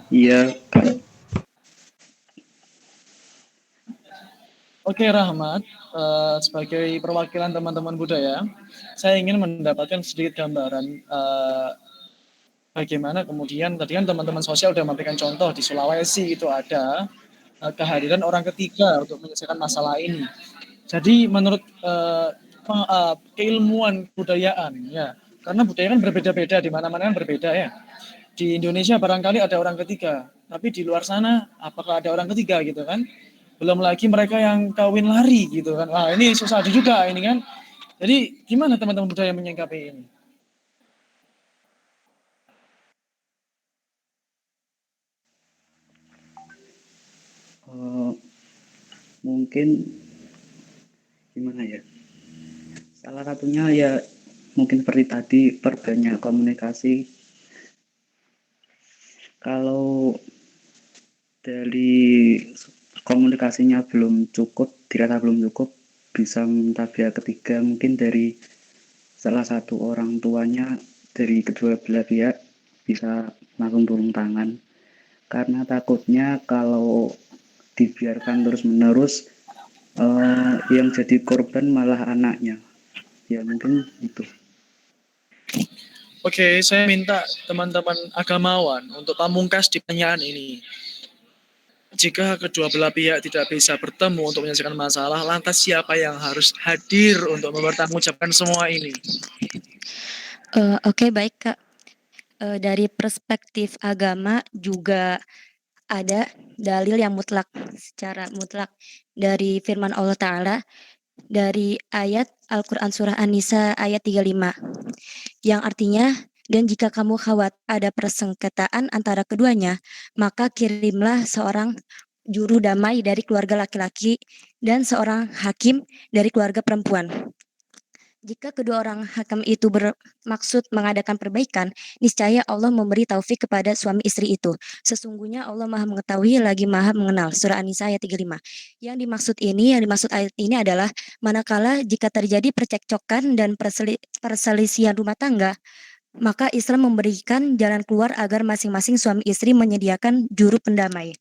Iya, Kak. Oke, Rahmat, sebagai perwakilan teman-teman budaya, saya ingin mendapatkan sedikit gambaran bagaimana kemudian tadi kan teman-teman sosial sudah memberikan contoh di Sulawesi itu ada kehadiran orang ketiga untuk menyelesaikan masalah ini. Jadi menurut keilmuan budayaan ya, karena budaya kan berbeda-beda di mana-mana kan berbeda ya. Di Indonesia barangkali ada orang ketiga, tapi di luar sana apakah ada orang ketiga gitu kan? Belum lagi mereka yang kawin lari gitu kan. Wah, ini susah juga ini kan. Jadi gimana teman-teman budaya menyikapi ini? Eh, mungkin gimana ya? Salah satunya ya mungkin seperti tadi perbanyak komunikasi. Kalau dari komunikasinya belum cukup, dirasa belum cukup, bisa minta pihak ketiga mungkin dari salah satu orang tuanya dari kedua belah pihak bisa langsung turun tangan karena takutnya kalau dibiarkan terus-menerus yang jadi korban malah anaknya. Ya mungkin itu. Oke, saya minta teman-teman agamawan untuk pamungkas di pertanyaan ini. Jika kedua belah pihak tidak bisa bertemu untuk menyelesaikan masalah, lantas siapa yang harus hadir untuk mempertanggungjawabkan semua ini? Oke, baik Kak. Dari perspektif agama juga ada dalil yang mutlak, secara mutlak dari firman Allah Ta'ala dari ayat Al-Quran Surah An-Nisa ayat 35 yang artinya dan jika kamu khawatir ada persengketaan antara keduanya, maka kirimlah seorang juru damai dari keluarga laki-laki dan seorang hakim dari keluarga perempuan. Jika kedua orang hakam itu bermaksud mengadakan perbaikan, niscaya Allah memberi taufik kepada suami istri itu. Sesungguhnya Allah Maha mengetahui lagi Maha mengenal. Surah An-Nisa ayat 35. Yang dimaksud ayat ini adalah manakala jika terjadi percekcokan dan perselisihan rumah tangga, maka Islam memberikan jalan keluar agar masing-masing suami istri menyediakan juru pendamai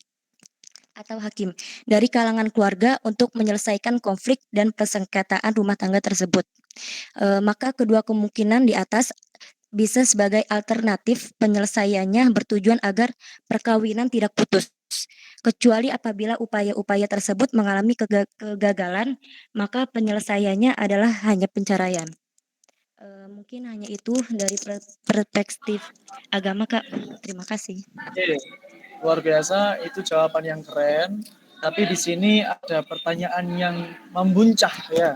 atau hakim dari kalangan keluarga untuk menyelesaikan konflik dan persengketaan rumah tangga tersebut. Maka kedua kemungkinan di atas bisa sebagai alternatif penyelesaiannya bertujuan agar perkawinan tidak putus. Kecuali apabila upaya-upaya tersebut mengalami kegagalan, maka penyelesaiannya adalah hanya penceraian. Mungkin hanya itu dari perspektif agama, Kak. Terima kasih. Oke, luar biasa, itu jawaban yang keren. Tapi di sini ada pertanyaan yang membuncah ya,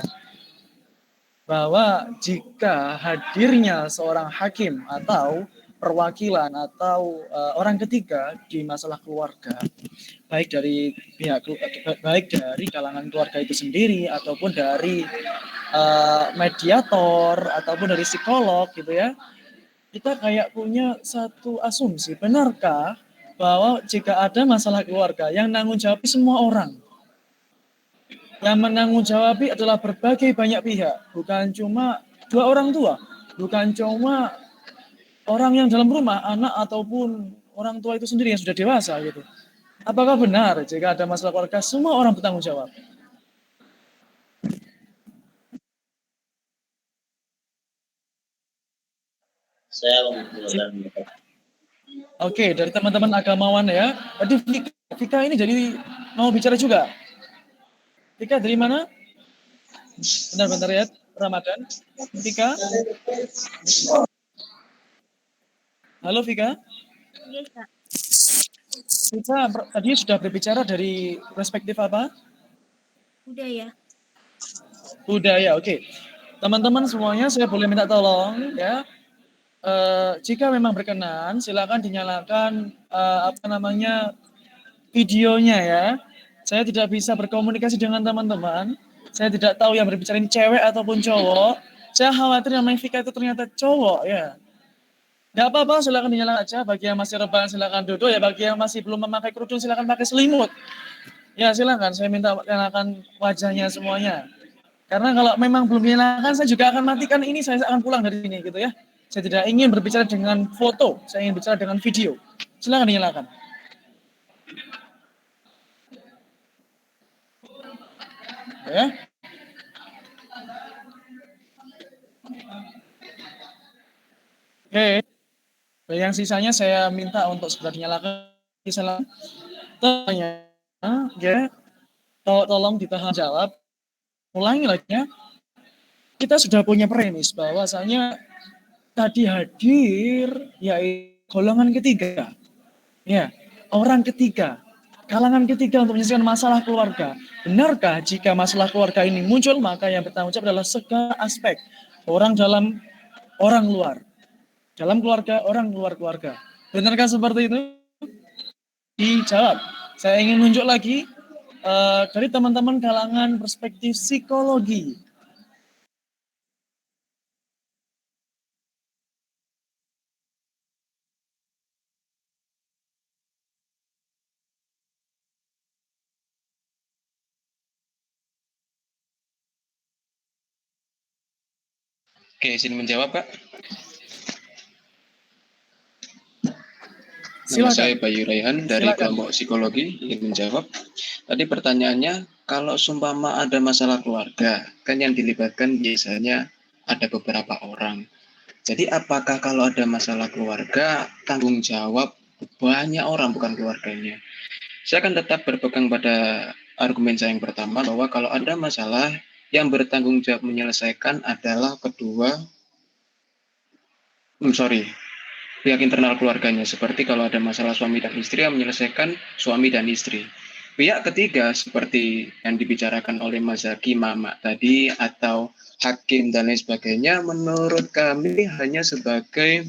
bahwa jika hadirnya seorang hakim atau perwakilan atau orang ketiga di masalah keluarga, baik dari kalangan keluarga itu sendiri ataupun dari mediator ataupun dari psikolog gitu ya, kita kayak punya satu asumsi, benarkah bahwa jika ada masalah keluarga yang menanggung jawab semua orang, yang menanggung jawab adalah berbagai banyak pihak, bukan cuma dua orang tua, bukan cuma orang yang dalam rumah, anak ataupun orang tua itu sendiri yang sudah dewasa gitu. Apakah benar jika ada masalah keluarga semua orang bertanggung jawab? Saya memperkenalkan. Oke, dari teman-teman agamawan ya. Tadi Vika ini jadi mau bicara juga. Vika dari mana? Bentar-bentar ya, Ramadan. Vika? Halo Vika? Vika tadi sudah berbicara dari perspektif apa? Budaya. Budaya, oke. Teman-teman semuanya saya boleh minta tolong ya. Jika memang berkenan, silakan dinyalakan videonya ya. Saya tidak bisa berkomunikasi dengan teman-teman. Saya tidak tahu yang berbicara ini cewek ataupun cowok. Saya khawatir namanya Vika itu ternyata cowok ya. Nggak apa-apa, silakan dinyalakan aja. Bagi yang masih rebahan silakan duduk ya. Bagi yang masih belum memakai kerudung silakan pakai selimut. Ya silakan, saya minta nyalakan wajahnya semuanya. Karena kalau memang belum dinyalakan, saya juga akan matikan ini. Saya akan pulang dari sini gitu ya. Saya tidak ingin berbicara dengan foto, saya ingin bicara dengan video. Silakan dinyalakan. ya. Oke, yang sisanya saya minta untuk segera dinyalakan. Tanya, ya, tolong ditahan jawab. Ulangi lagi ya. Kita sudah punya premis bahwasanya tadi hadir yaitu golongan ketiga, ya, orang ketiga, kalangan ketiga untuk menyelesaikan masalah keluarga. Benarkah jika masalah keluarga ini muncul, maka yang bertanggung jawab adalah segala aspek, orang dalam, orang luar, dalam keluarga, orang luar keluarga. Benarkah seperti itu? Dijawab. Saya ingin nunjuk lagi dari teman-teman kalangan perspektif psikologi. Oke, izin menjawab, Pak. Nama Silakan. saya Bayu Raihan dari Silakan. kelompok psikologi, ingin menjawab. Tadi pertanyaannya, kalau sumpama ada masalah keluarga, kan yang dilibatkan biasanya ada beberapa orang. Jadi apakah kalau ada masalah keluarga, tanggung jawab banyak orang, bukan keluarganya? Saya akan tetap berpegang pada argumen saya yang pertama, bahwa kalau ada masalah, yang bertanggung jawab menyelesaikan adalah pihak internal keluarganya. Seperti kalau ada masalah suami dan istri, yang menyelesaikan suami dan istri. Pihak ketiga seperti yang dibicarakan oleh Mas Zaki, Mama tadi, atau hakim dan lain sebagainya, menurut kami hanya sebagai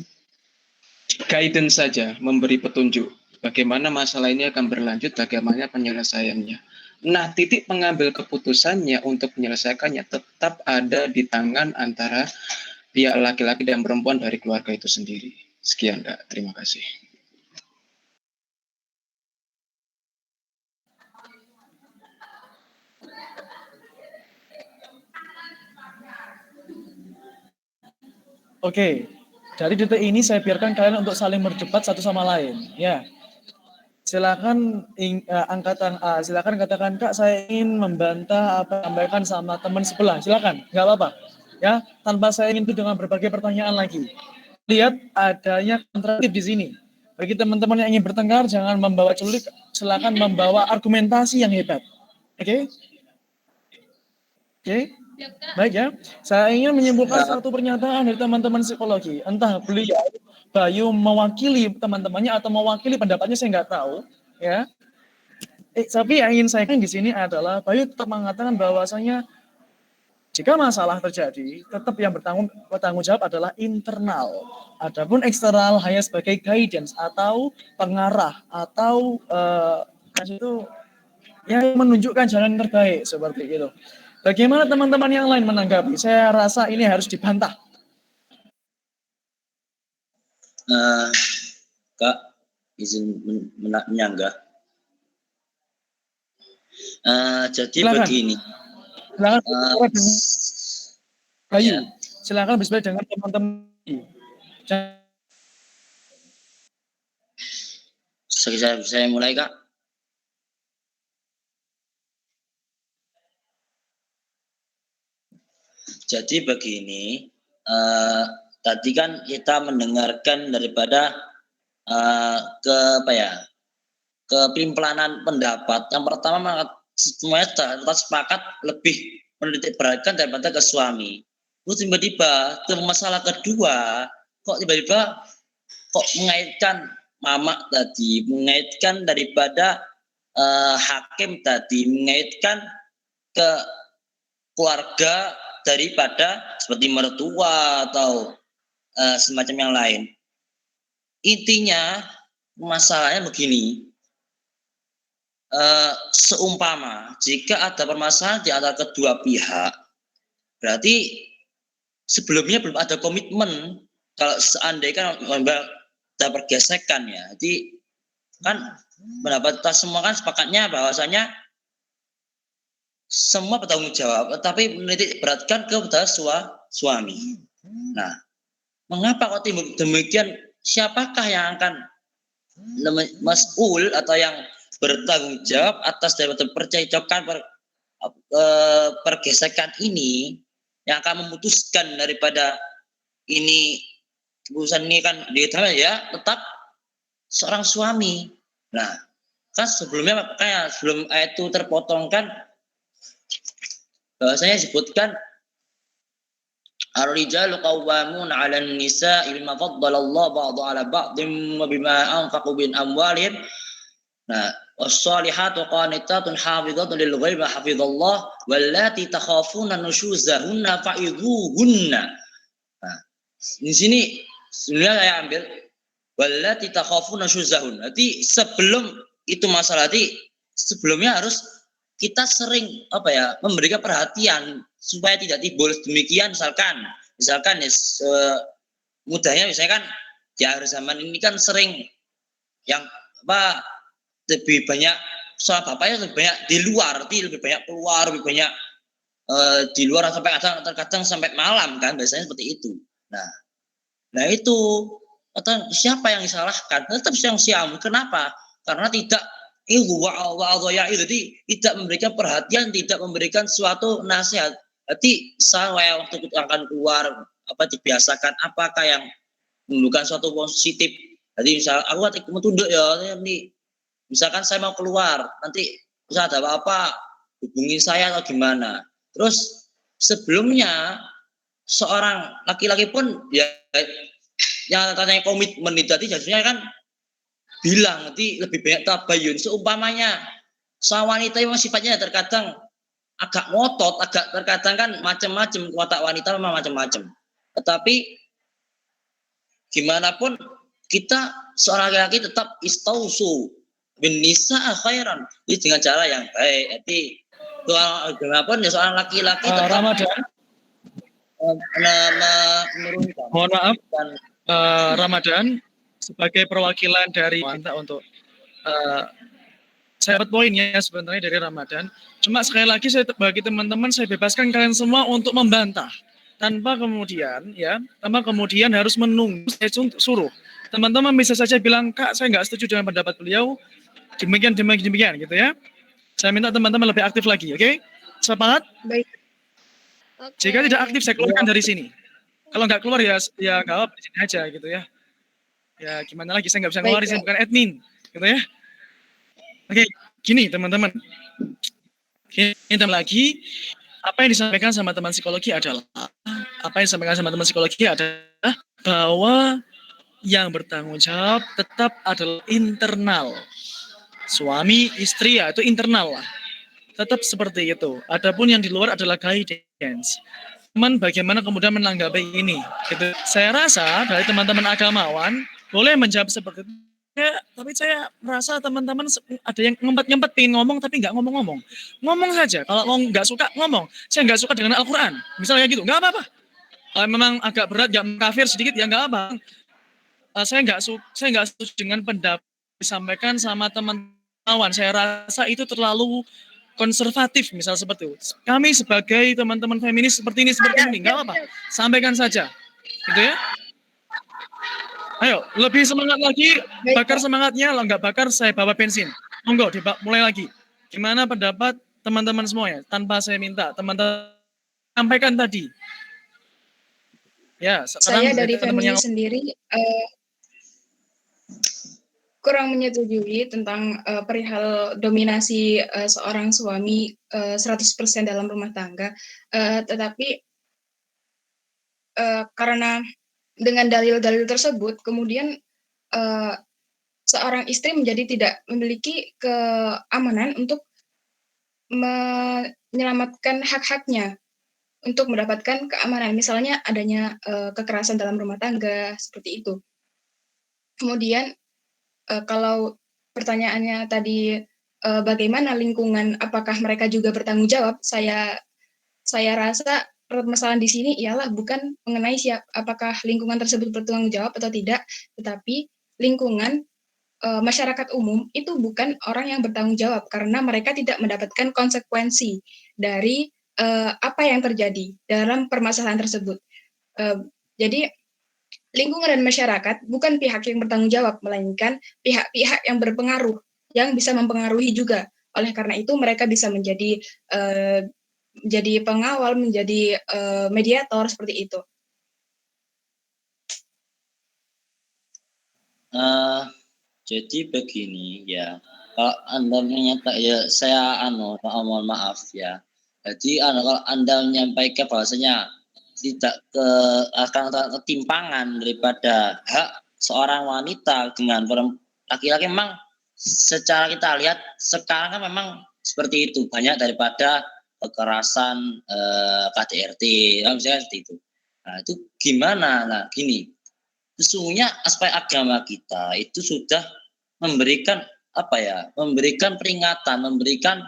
guidance saja, memberi petunjuk bagaimana masalah ini akan berlanjut, bagaimana penyelesaiannya. Nah, titik pengambil keputusannya untuk menyelesaikannya tetap ada di tangan antara pihak laki-laki dan perempuan dari keluarga itu sendiri. Sekian, Kak. Terima kasih. Oke, dari detik ini saya biarkan kalian untuk saling berdebat satu sama lain. Ya, silakan angkatan A, silakan katakan, Kak, saya ingin membantah apa yang disampaikan sama teman sebelah. Silakan, nggak apa-apa. Ya, tanpa saya ingin itu dengan berbagai pertanyaan lagi. Lihat adanya kontradiktif di sini. Bagi teman-teman yang ingin bertengkar, jangan membawa celurit, silakan membawa argumentasi yang hebat. Oke? Oke? Baik ya, saya ingin menyimpulkan satu pernyataan dari teman-teman psikologi. Entah beliau Bayu mewakili teman-temannya atau mewakili pendapatnya, saya nggak tahu. Ya, tapi yang ingin saya katakan di sini adalah Bayu tetap mengatakan bahwasanya jika masalah terjadi, tetap yang bertanggung jawab adalah internal. Adapun eksternal hanya sebagai guidance atau pengarah atau itu yang menunjukkan jalan terbaik seperti itu. Bagaimana teman-teman yang lain menanggapi? Saya rasa ini harus dibantah. Kak, izin menyanggah. Jadi Silakan. begini. Silakan Bayu. Ya. Silakan berbicara dengan teman-teman. Saya mulai, Kak. Jadi begini, tadi kan kita mendengarkan daripada kepimplanan pendapat. Yang pertama, semuanya kita sepakat lebih menitik beratkan daripada ke suami. Terus tiba-tiba ke masalah kedua, kok tiba-tiba kok mengaitkan Mama tadi, mengaitkan daripada hakim tadi, mengaitkan ke keluarga daripada seperti mertua atau semacam yang lain. Intinya masalahnya begini, seumpama jika ada permasalahan di antara kedua pihak, berarti sebelumnya belum ada komitmen. Kalau seandainya ada pergesekan ya, jadi kan pendapat kita semua kan sepakatnya bahwasanya semua bertanggung jawab, tapi menitik beratkan kepada suami. Nah, mengapa kok timbul demikian? Siapakah yang akan mas'ul atau yang bertanggung jawab atas daripada percekcokan pergesekan ini yang akan memutuskan daripada ini keputusan ini kan ya tetap seorang suami. Nah, kan sebelumnya makanya sebelum ayat itu terpotong kan bahwasanya disebutkan ar-rijalu qawwamuna 'alan nisa'i bima faddala Allah ba'dha 'ala ba'dhin wa bima anfaqu min amwalihim. Nah, was-salihatu qanitatun hafizatun lil ghaibi hafizallah wallati takhafuna nusyuzahunna fa'idhuhunna. Nah, di sini sebenarnya saya ambil wallati takhafuna nusyuzahun. Berarti sebelum itu masalah sebelumnya harus kita sering memberikan perhatian supaya tidak timbul demikian misalkan ya mudahnya misalnya kan di akhir zaman ini kan sering yang lebih banyak soal bapaknya lebih banyak di luar, lebih banyak keluar, lebih banyak di luar sampai terkadang sampai malam kan biasanya seperti itu. Nah itu atau siapa yang disalahkan? Tetap yang siam. Kenapa? Karena tidak jadi tidak memberikan perhatian, tidak memberikan suatu nasihat. Jadi saya waktu akan keluar dibiasakan apakah yang menunjukkan suatu positif. Jadi misal aku mau tunduk ya ini. Misalkan saya mau keluar, nanti bisa ada apa-apa hubungi saya atau gimana. Terus sebelumnya seorang laki-laki pun ya yang katanya komitmen itu tadi jadinya kan bilang nanti lebih banyak tabayun. Seumpamanya seorang wanita yang sifatnya terkadang agak ngotot, agak terkadang kan macam-macam, watak wanita memang macam-macam. Tetapi gimana pun kita seorang laki-laki tetap istausu bin nisa khairan. Ini dengan cara yang baik. Jadi gimana pun ya seorang laki-laki tetap Ramadan. menurunkan. Mohon maaf, Ramadan sebagai perwakilan dari minta untuk saya dapat poinnya sebenarnya dari Ramadan. Cuma sekali lagi saya bagi teman-teman saya bebaskan kalian semua untuk membantah tanpa kemudian harus menunggu saya suruh. Teman-teman bisa saja bilang, Kak, saya nggak setuju dengan pendapat beliau. Demikian gitu ya. Saya minta teman-teman lebih aktif lagi, oke? Sepakat? Baik. Jika tidak aktif saya keluarkan dari sini. Kalau nggak keluar ya nggak apa-apa di sini aja gitu ya. Ya gimana lagi, saya nggak bisa ngeluarin, saya bukan admin gitu ya. Oke, gini teman-teman. Kita lagi apa yang disampaikan sama teman psikologi adalah bahwa yang bertanggung jawab tetap adalah internal. Suami, istri ya itu internal lah. Tetap seperti itu. Adapun yang di luar adalah guidance. Teman bagaimana kemudian menanggapi ini? Gitu. Saya rasa dari teman-teman agamawan boleh menjawab seperti itu. Ya, tapi saya merasa teman-teman ada yang ngempet-ngempet pengen ngomong tapi nggak ngomong-ngomong. Ngomong saja. Kalau nggak suka ngomong. Saya nggak suka dengan Al-Quran. Misalnya gitu. Nggak apa-apa. Memang agak berat, nggak kafir sedikit ya nggak apa. Saya nggak setuju dengan pendapat disampaikan sama teman-teman. Saya rasa itu terlalu konservatif misal seperti itu. Kami sebagai teman-teman feminis seperti ini nggak apa-apa, sampaikan saja, gitu ya. Ayo lebih semangat lagi, bakar semangatnya. Kalau nggak bakar saya bawa bensin. Monggo mulai lagi. Gimana pendapat teman-teman semuanya tanpa saya minta teman-teman sampaikan tadi. Ya, sekarang saya dari feminis sendiri kurang menyetujui tentang perihal dominasi seorang suami 100% dalam rumah tangga, tetapi karena dengan dalil-dalil tersebut kemudian seorang istri menjadi tidak memiliki keamanan untuk menyelamatkan hak-haknya untuk mendapatkan keamanan, misalnya adanya kekerasan dalam rumah tangga seperti itu. Kemudian kalau pertanyaannya tadi bagaimana lingkungan, apakah mereka juga bertanggung jawab? Saya rasa permasalahan di sini ialah bukan mengenai apakah lingkungan tersebut bertanggung jawab atau tidak, tetapi lingkungan masyarakat umum itu bukan orang yang bertanggung jawab karena mereka tidak mendapatkan konsekuensi dari apa yang terjadi dalam permasalahan tersebut. Jadi lingkungan dan masyarakat bukan pihak yang bertanggung jawab, melainkan pihak-pihak yang berpengaruh, yang bisa mempengaruhi juga Oleh karena itu mereka bisa menjadi pengawal, menjadi mediator seperti itu. Jadi begini ya, kalau Anda menyatakan ya saya mohon maaf ya. Jadi kalau Anda menyampaikan bahwasanya tidak akan ketimpangan daripada hak seorang wanita dengan laki-laki, memang secara kita lihat sekarang kan memang seperti itu, banyak daripada kekerasan KDRT, misalnya seperti itu. Nah itu gimana? Nah gini, sesungguhnya aspek agama kita itu sudah memberikan memberikan peringatan, memberikan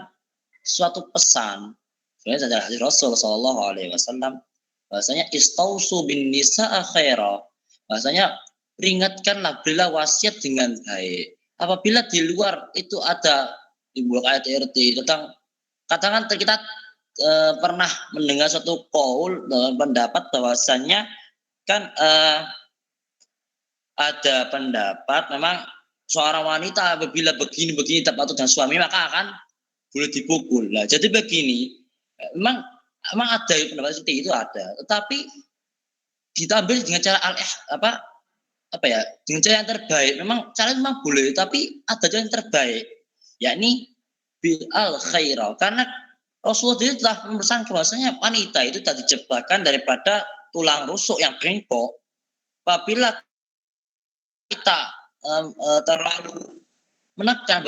suatu pesan. Sebenarnya dari hadis Rasul Shallallahu Alaihi Wasallam, bahasanya istausu bin nisa khaira, bahasanya peringatkanlah, berilah wasiat dengan baik. Apabila di luar itu ada timbul KDRT tentang, katakan kita pernah mendengar suatu qaul dalam pendapat bahwasanya kan ada pendapat memang seorang wanita apabila begini tak patuh dengan suami maka akan boleh dipukul. Nah, jadi begini, memang ada pendapat seperti itu ada, tetapi diambil dengan cara dengan cara yang terbaik. Memang cara memang boleh, tapi ada cara yang terbaik, yakni bil al khairah. Karena Rasulullah itu telah memesan bahwasanya wanita itu tak diciptakan daripada tulang rusuk yang bengkok. Apabila kita terlalu menekan,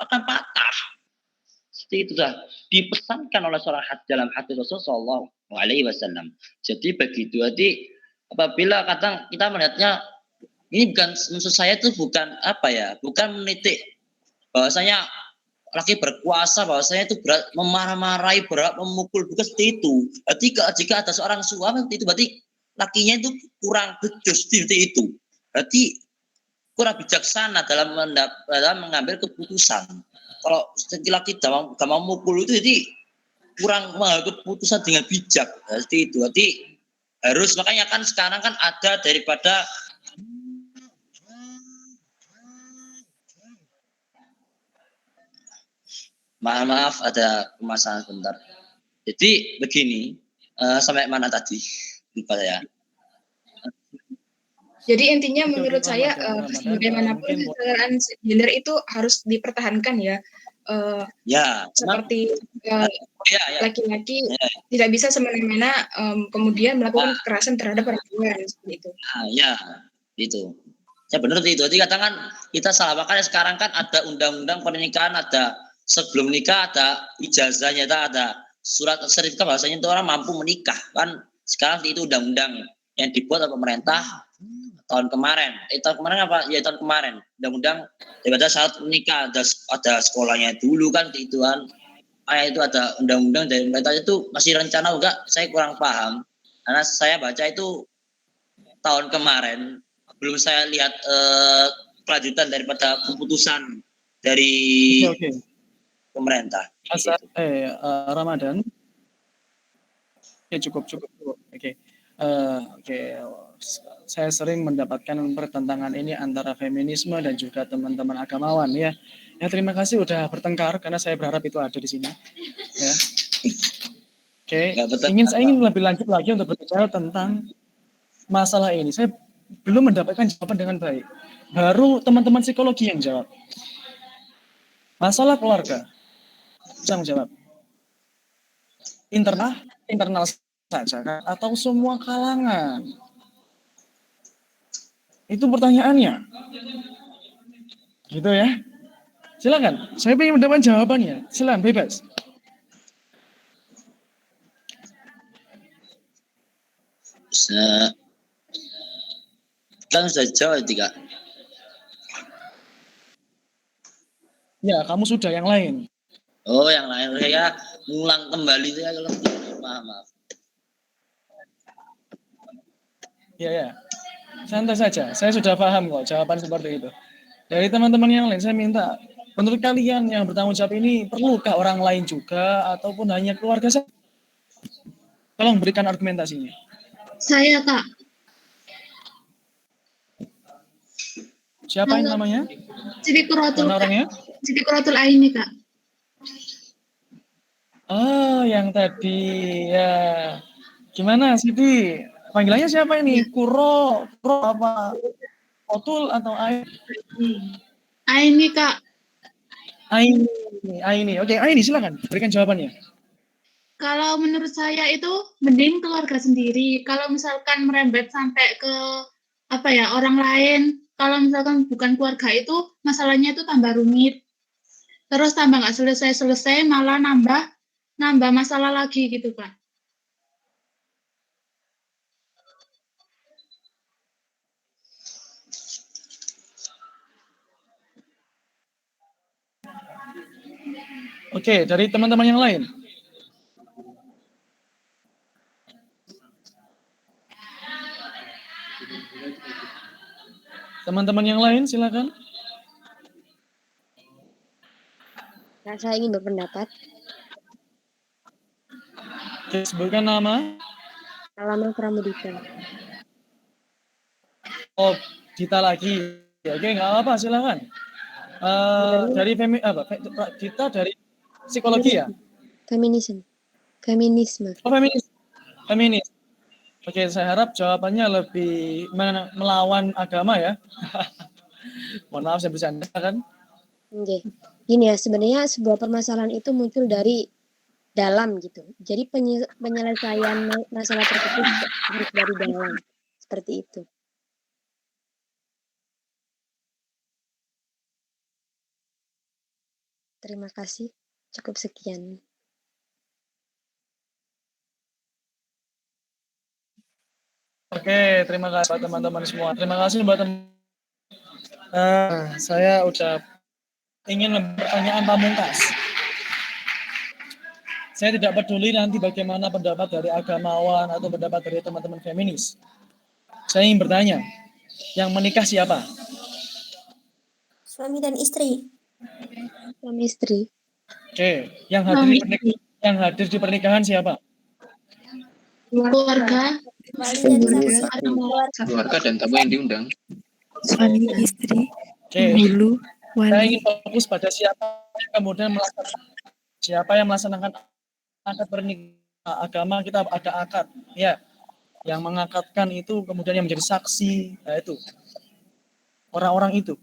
akan patah. Seperti itu sudah dipesankan oleh seorang dalam hadis Rasulullah Shallallahu Alaihi Wasallam. Jadi begitu. Jadi apabila kadang kita melihatnya ini bukan, maksud saya itu bukan bukan menitik bahwasanya laki berkuasa, bahwasanya itu berat memarah-marahi, berat memukul, bukan seperti itu. Jadi jika ada seorang suami seperti itu, berarti lakinya itu kurang becus seperti itu. Berarti kurang bijaksana dalam mengambil keputusan. Kalau laki gak mau mukul itu, jadi kurang mengambil keputusan dengan bijak. Seperti itu. Jadi harus, makanya kan sekarang kan ada daripada maaf ada permasalahan sebentar. Jadi begini, sampai mana tadi? Lupa ya. Jadi intinya menurut saya bagaimanapun kesetaraan gender itu harus dipertahankan ya. Seperti laki-laki tidak bisa semena-mena kemudian melakukan kekerasan terhadap perempuan seperti itu. Itu. Ya benar itu. Jadi katakan kita salah, makanya sekarang kan ada undang-undang pernikahan, ada sebelum nikah ada ijazahnya, ada surat sertifikat bahwasanya itu orang mampu menikah kan. Sekarang itu undang-undang yang dibuat oleh pemerintah tahun kemarin. Tahun kemarin undang-undang daripada syarat menikah, ada sekolahnya dulu kan itu kan. Itu ada undang-undang dari pemerintah, itu masih rencana enggak, saya kurang paham. Karena saya baca itu tahun kemarin, belum saya lihat kelanjutan daripada keputusan dari pemerintah. Ramadan. Cukup. Oke. Saya sering mendapatkan pertentangan ini antara feminisme dan juga teman-teman agamawan ya. Terima kasih udah bertengkar karena saya berharap itu ada di sini. Ya. Saya ingin lebih lanjut lagi untuk berbicara tentang masalah ini. Saya belum mendapatkan jawaban dengan baik. Baru teman-teman psikologi yang jawab. Masalah keluarga. Bisa menjawab. Internal saja atau semua kalangan? Itu pertanyaannya. Gitu ya. Silakan. Saya ingin mendapat jawabannya. Silakan, bebas. Kan sudah jawab tiga. Ya, kamu sudah yang lain. Oh, yang lain. Saya ngulang kembali saya kalau maaf. Ya. Santai saja. Saya sudah paham kok jawaban seperti itu. Dari teman-teman yang lain, saya minta, menurut kalian yang bertanggung jawab ini, perlukah orang lain juga, ataupun hanya keluarga saja? Tolong berikan argumentasinya. Saya, Kak. Siapa yang namanya? Siti Quratul. Mana orangnya? Siti Quratul Aini, Kak. yang tadi ya. Gimana Siti? Panggilannya siapa ini? Kuro apa? Otul atau Ain? Ini Kak, Aini. Aini. Oke, Aini silakan berikan jawabannya. kalau menurut saya itu mending keluarga sendiri. Kalau misalkan merembet sampai ke apa ya orang lain, kalau misalkan bukan keluarga itu masalahnya itu tambah rumit. Terus tambah nggak selesai-selesai, malah nambah masalah lagi gitu Kak. Oke, dari teman-teman yang lain. Teman-teman yang lain silakan. Nah, saya ingin berpendapat. Oke, sebutkan nama. Alaman Pramudita. Oh, kita lagi. Oke, nggak apa-apa, silakan. Dari kita dari psikologi ya? Feminisme. Oh, feminis. Oke, saya harap jawabannya lebih melawan agama ya. Mohon maaf saya bercanda kan. Oke. Gini ya, sebenarnya sebuah permasalahan itu muncul dari dalam gitu. Jadi penyelesaian masalah tersebut harus dari dalam. Seperti itu. Terima kasih. Cukup sekian. Oke, terima kasih buat teman-teman semua. Terima kasih buat saya udah ingin pertanyaan pamungkas. Saya tidak peduli nanti bagaimana pendapat dari agamawan atau pendapat dari teman-teman feminis. Saya ingin bertanya, yang menikah siapa? Suami dan istri. Suami istri. Oke, yang hadir di pernikahan siapa? Keluarga. Wali dan saksi. Keluarga dan tamu yang diundang. Suami, istri, Oke, penghulu, saya wali. ingin fokus pada siapa yang melaksanakan akad pernikahan. Agama kita ada akad, ya. Yang mengakadkan itu kemudian yang menjadi saksi, nah itu orang-orang itu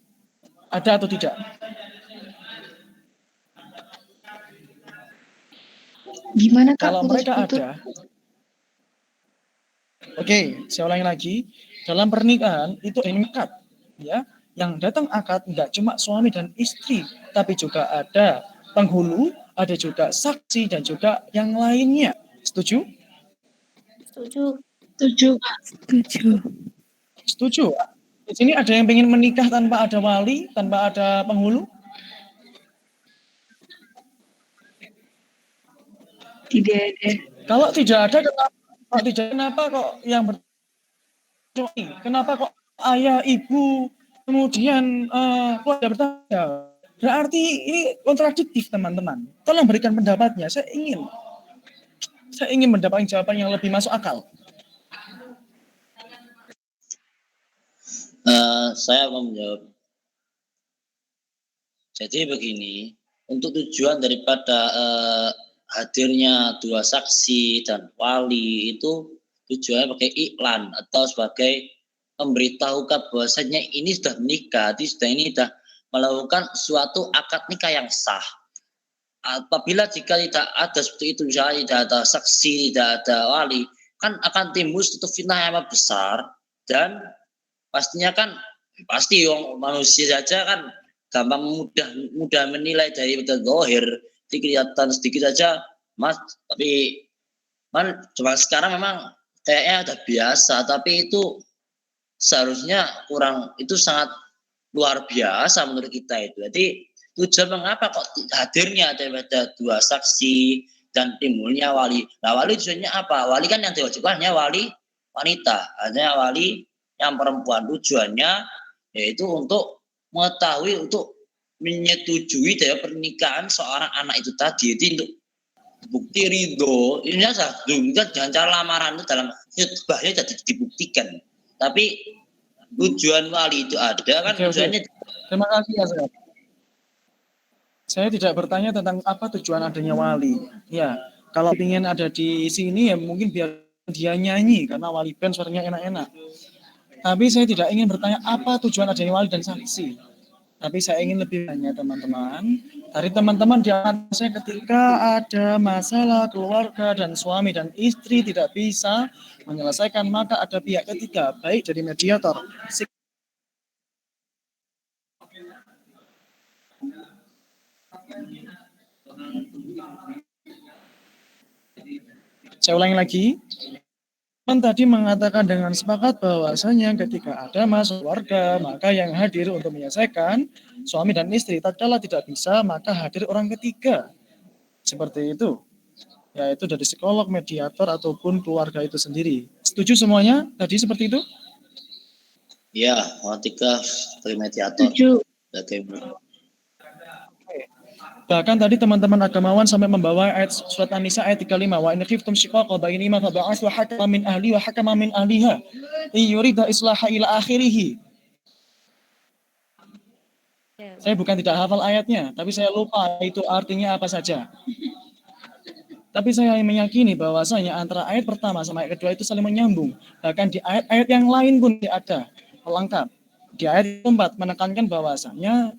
ada atau tidak? Gimana Kak? Kalau mereka Putus-putus. ada, oke, saya ulangi lagi. Dalam pernikahan itu ada akad, ya. Yang datang akad enggak cuma suami dan istri, tapi juga ada penghulu, ada juga saksi dan juga yang lainnya. Setuju? Setuju. Setuju Kak. Setuju. Setuju. Di sini ada yang ingin menikah tanpa ada wali, tanpa ada penghulu? Tidak ada. Kalau tidak ada, kenapa kok yang bersuami? Kenapa kok ayah, ibu, kemudian keluarga bertanggung jawab? Berarti ini kontradiktif, teman-teman. Tolong berikan pendapatnya. Saya ingin mendapatkan jawaban yang lebih masuk akal. Saya mau menjawab. Jadi begini, untuk tujuan daripada hadirnya dua saksi dan wali itu tujuannya pakai iklan atau sebagai memberitahukan bahwasanya ini sudah menikah, ini sudah melakukan suatu akad nikah yang sah. Apabila jika tidak ada seperti itu, misalnya tidak ada saksi, tidak ada wali, kan akan timbul suatu fitnah yang amat besar dan pastinya kan pasti manusia saja kan gampang mudah menilai dari zahir, kelihatan sedikit saja mas, tapi cuma sekarang memang kayaknya udah biasa, tapi itu seharusnya kurang, itu sangat luar biasa menurut kita itu. Jadi tujuan mengapa kok hadirnya daripada dua saksi dan timbulnya wali. Nah, wali tujuannya apa? Wali kan yang diwajibkan hanya wali wanita, hanya wali yang perempuan. Tujuannya yaitu untuk mengetahui, untuk menyetujui dari pernikahan seorang anak itu tadi. Jadi untuk bukti ridho, ini saja jangan cara lamaran itu dalam khutbahnya jadi dibuktikan. Tapi tujuan wali itu ada kan. Tujuannya. Terima kasih ya, saya tidak bertanya tentang apa tujuan adanya wali. Ya, Kalau ingin ada di sini ya mungkin biar dia nyanyi karena wali band suaranya enak-enak. Tapi saya tidak ingin bertanya apa tujuan adanya wali dan saksi. Tapi saya ingin lebih banyak teman-teman. Dari teman-teman di antara saya ketika ada masalah keluarga dan suami dan istri tidak bisa menyelesaikan, maka ada pihak ketiga, baik dari mediator. Saya ulangi lagi. Tadi mengatakan dengan sepakat bahwasanya ketika ada masalah keluarga, maka yang hadir untuk menyelesaikan suami dan istri. Tatkala tidak bisa, maka hadir orang ketiga. Seperti itu. Yaitu dari psikolog, mediator, ataupun keluarga itu sendiri. Setuju semuanya tadi seperti itu? Ya, tiga dari mediator. Setuju. Bahkan tadi teman-teman agamawan sampai membawa ayat surat An-Nisa ayat 35. Wa in khiftum shiqaqa bainihima fab'athu hakaman min ahli wa hakaman min ahliha in yurida islaha ila akhirih. Saya bukan tidak hafal ayatnya, tapi saya lupa itu artinya apa saja. Tapi saya meyakini bahwasanya antara ayat pertama sama ayat kedua itu saling menyambung. Bahkan di ayat-ayat yang lain pun ada pelengkap. Di ayat 4 menekankan bahwasanya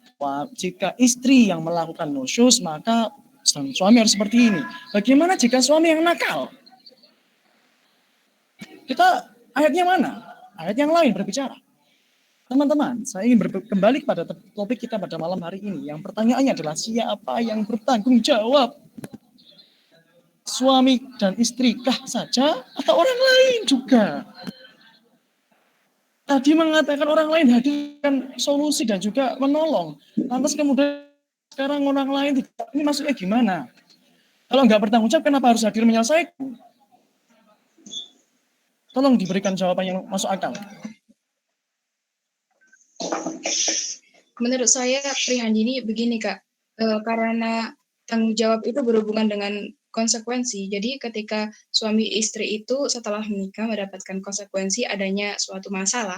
jika istri yang melakukan nusyuz maka sang suami harus seperti ini. Bagaimana jika suami yang nakal? Kita ayatnya mana? Ayat yang lain berbicara. Teman-teman, saya ingin kembali kepada topik kita pada malam hari ini. Yang pertanyaannya adalah siapa yang bertanggung jawab? Suami dan istri kah saja atau orang lain juga? Tadi mengatakan orang lain hadirkan solusi dan juga menolong. Lantas kemudian sekarang orang lain tidak, ini maksudnya gimana? Kalau nggak bertanggung jawab, kenapa harus hadir menyelesaikan? Tolong diberikan jawaban yang masuk akal. Menurut saya Prihanjini begini Kak, karena tanggung jawab itu berhubungan dengan konsekuensi. Jadi ketika suami istri itu setelah menikah mendapatkan konsekuensi adanya suatu masalah,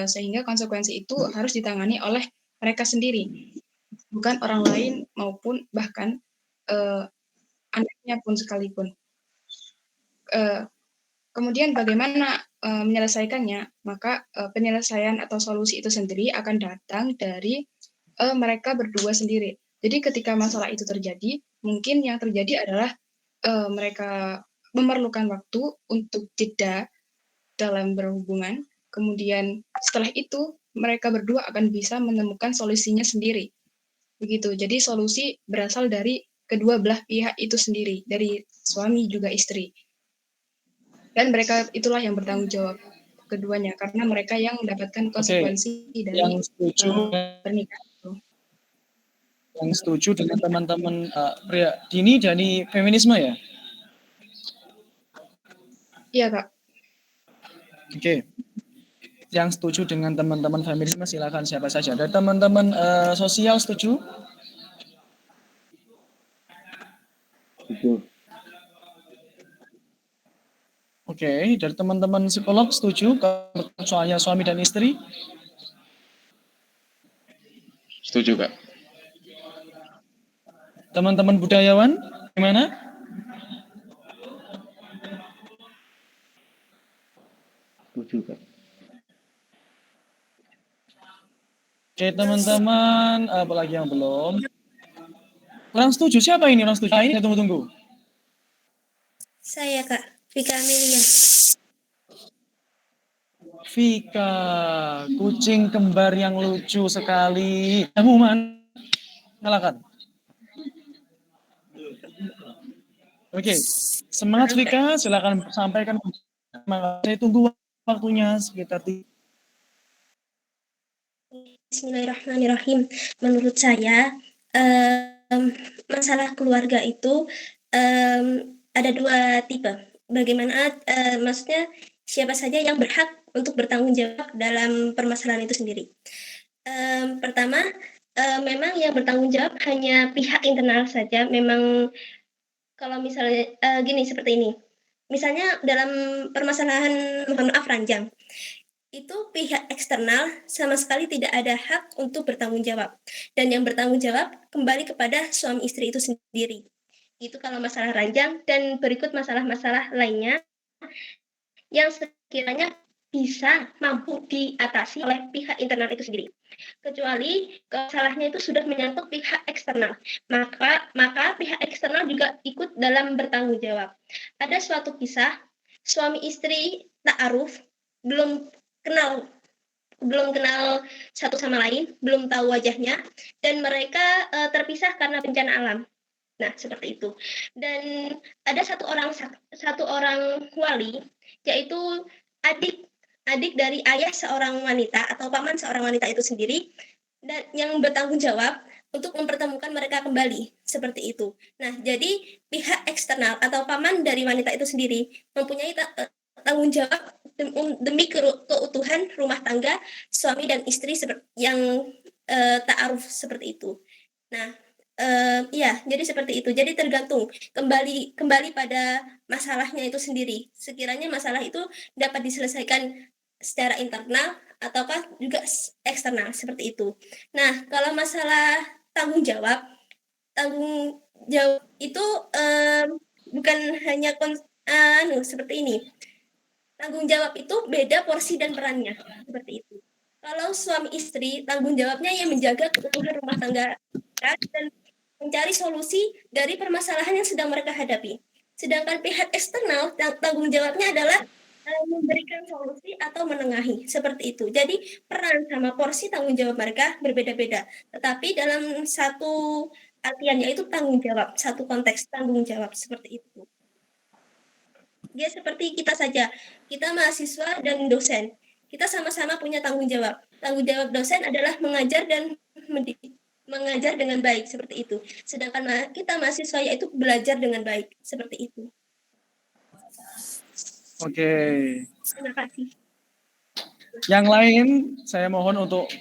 sehingga konsekuensi itu harus ditangani oleh mereka sendiri, bukan orang lain maupun bahkan anaknya pun sekalipun. Kemudian bagaimana menyelesaikannya? Maka penyelesaian atau solusi itu sendiri akan datang dari mereka berdua sendiri. Jadi ketika masalah itu terjadi, mungkin yang terjadi adalah mereka memerlukan waktu untuk jeda dalam berhubungan. Kemudian setelah itu mereka berdua akan bisa menemukan solusinya sendiri. Begitu. Jadi solusi berasal dari kedua belah pihak itu sendiri, dari suami juga istri. Dan mereka itulah yang bertanggung jawab keduanya karena mereka yang mendapatkan konsekuensi dari yang setuju pernikahan itu. Yang setuju dengan teman-teman pria Dini dari feminisme ya? Iya Kak. Oke. Yang setuju dengan teman-teman feminisme silakan siapa saja. Dari teman-teman sosial setuju? Setuju. Oke, dari teman-teman psikolog setuju soalnya suami dan istri? Setuju, Kak. Teman-teman budayawan, gimana? Setuju Kak. Oke, teman-teman, apalagi yang belum? Orang setuju, siapa ini orang setuju? Ini tunggu-tunggu. Saya Kak, Vika Amelia. Vika, kucing kembar yang lucu sekali. Kamu mana? Silakan. Oke, semangat Vika, silakan sampaikan. Saya tunggu waktunya sekitar Bismillahirrahmanirrahim. Menurut saya, masalah keluarga itu ada dua tipe. Bagaimana, maksudnya siapa saja yang berhak untuk bertanggung jawab dalam permasalahan itu sendiri. Pertama, memang yang bertanggung jawab hanya pihak internal saja. Memang kalau misalnya gini seperti ini. Misalnya dalam permasalahan mohon maaf ranjang. Itu pihak eksternal sama sekali tidak ada hak untuk bertanggung jawab. Dan yang bertanggung jawab kembali kepada suami istri itu sendiri. Itu kalau masalah ranjang, dan berikut masalah-masalah lainnya yang sekiranya bisa mampu diatasi oleh pihak internal itu sendiri. Kecuali masalahnya itu sudah menyangkut pihak eksternal, maka pihak eksternal juga ikut dalam bertanggung jawab. Ada suatu kisah suami istri ta'aruf, belum kenal satu sama lain, belum tahu wajahnya, dan mereka terpisah karena bencana alam. Nah, seperti itu. Dan ada satu orang wali, yaitu adik dari ayah seorang wanita atau paman seorang wanita itu sendiri, dan yang bertanggung jawab untuk mempertemukan mereka kembali, seperti itu. Nah, jadi pihak eksternal atau paman dari wanita itu sendiri mempunyai tanggung jawab demi keutuhan rumah tangga suami dan istri yang ta'aruf seperti itu. Nah, ya, jadi seperti itu. Jadi tergantung kembali pada masalahnya itu sendiri. Sekiranya masalah itu dapat diselesaikan secara internal ataukah juga eksternal, seperti itu. Nah, kalau masalah tanggung jawab itu bukan hanya seperti ini. Tanggung jawab itu beda porsi dan perannya, seperti itu. Kalau suami istri, tanggung jawabnya yang menjaga keutuhan rumah tangga dan mencari solusi dari permasalahan yang sedang mereka hadapi. Sedangkan pihak eksternal, tanggung jawabnya adalah memberikan solusi atau menengahi, seperti itu. Jadi peran sama porsi tanggung jawab mereka berbeda-beda. Tetapi dalam satu artiannya itu tanggung jawab, satu konteks tanggung jawab, seperti itu. Dia seperti kita saja, kita mahasiswa dan dosen. Kita sama-sama punya tanggung jawab. Tanggung jawab dosen adalah mengajar dan mengajar dengan baik, seperti itu. Sedangkan kita mahasiswa yaitu belajar dengan baik, seperti itu. Oke. Terima kasih. Yang lain saya mohon untuk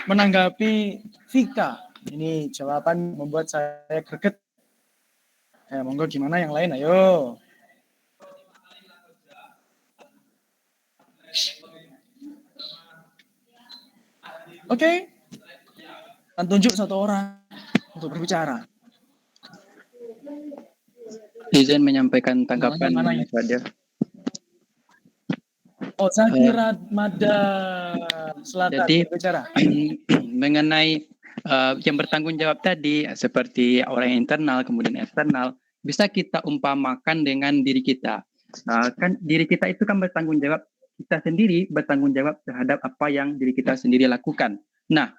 menanggapi Vika. Ini jawaban membuat saya greget. Monggo gimana yang lain, ayo. Oke. Dan tunjuk satu orang untuk berbicara. Izin menyampaikan tanggapan Mas Fadil. Oh, saya kira Mada Selatan berbicara. Mengenai yang bertanggung jawab tadi, seperti orang internal kemudian eksternal, bisa kita umpamakan dengan diri kita. Kan diri kita itu kan bertanggung jawab, kita sendiri bertanggung jawab terhadap apa yang diri kita sendiri lakukan. Nah,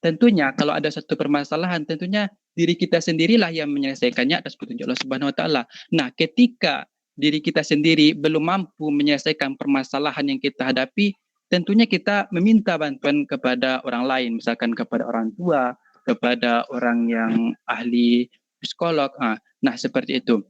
tentunya kalau ada satu permasalahan, tentunya diri kita sendirilah yang menyelesaikannya atas petunjuk Allah Subhanahu wa taala. Nah, ketika diri kita sendiri belum mampu menyelesaikan permasalahan yang kita hadapi, tentunya kita meminta bantuan kepada orang lain, misalkan kepada orang tua, kepada orang yang ahli psikolog. Nah, seperti itu.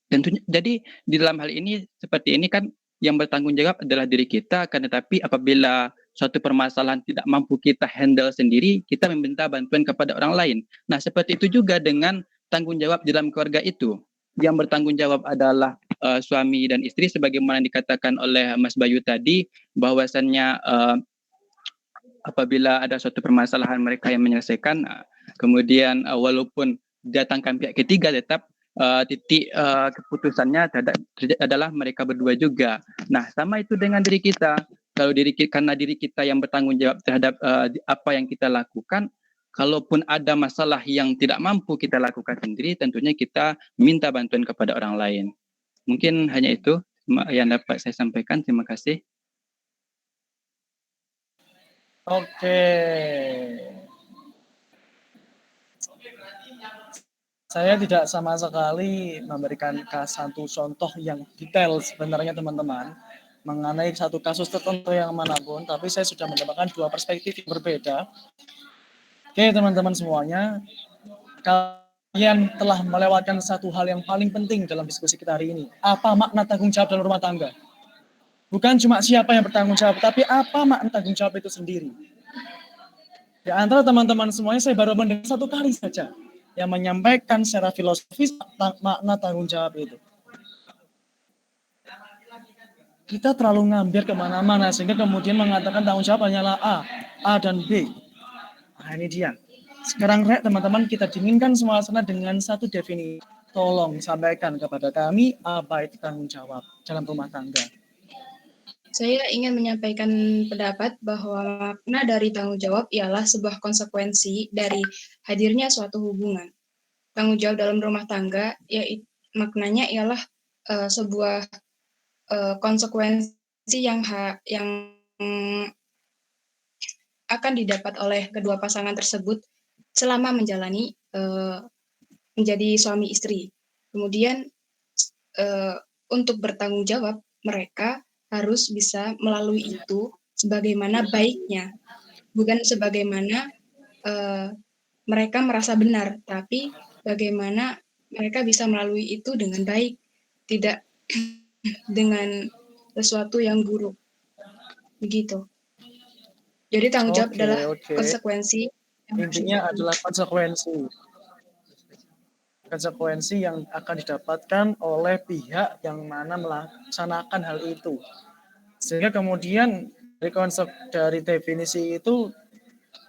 Tentunya, jadi di dalam hal ini seperti ini kan yang bertanggung jawab adalah diri kita, kan tetapi apabila suatu permasalahan tidak mampu kita handle sendiri, kita meminta bantuan kepada orang lain. Nah, seperti itu juga dengan tanggung jawab di dalam keluarga itu. Yang bertanggung jawab adalah suami dan istri, sebagaimana dikatakan oleh Mas Bayu tadi, bahwasannya apabila ada suatu permasalahan mereka yang menyelesaikan, kemudian walaupun datangkan pihak ketiga, tetap titik keputusannya adalah mereka berdua juga. Nah, sama itu dengan diri kita. Kalau karena diri kita yang bertanggung jawab terhadap apa yang kita lakukan, kalaupun ada masalah yang tidak mampu kita lakukan sendiri, tentunya kita minta bantuan kepada orang lain. Mungkin hanya itu yang dapat saya sampaikan. Terima kasih. Oke. Saya tidak sama sekali memberikan satu contoh yang detail sebenarnya teman-teman mengenai satu kasus tertentu yang manapun, tapi saya sudah mendapatkan dua perspektif yang berbeda. Oke teman-teman semuanya, kalian telah melewatkan satu hal yang paling penting dalam diskusi kita hari ini. Apa makna tanggung jawab dalam rumah tangga? Bukan cuma siapa yang bertanggung jawab, tapi apa makna tanggung jawab itu sendiri. Di antara teman-teman semuanya, saya baru mendengar satu kali saja yang menyampaikan secara filosofis makna tanggung jawab itu. Kita terlalu ngambil kemana-mana, sehingga kemudian mengatakan tanggung jawab hanyalah A dan B. Nah, ini dia. Sekarang teman-teman kita dinginkan suasana dengan satu definisi. Tolong sampaikan kepada kami apa itu tanggung jawab dalam rumah tangga. Saya ingin menyampaikan pendapat bahwa makna dari tanggung jawab ialah sebuah konsekuensi dari hadirnya suatu hubungan. Tanggung jawab dalam rumah tangga, maknanya ialah sebuah konsekuensi yang akan didapat oleh kedua pasangan tersebut selama menjalani menjadi suami istri. Kemudian untuk bertanggung jawab, mereka harus bisa melalui itu sebagaimana baiknya, bukan sebagaimana mereka merasa benar, tapi bagaimana mereka bisa melalui itu dengan baik, tidak dengan sesuatu yang buruk. Begitu. Jadi tanggung jawab adalah konsekuensi. Intinya adalah konsekuensi yang akan didapatkan oleh pihak yang mana melaksanakan hal itu. Sehingga kemudian dari definisi itu,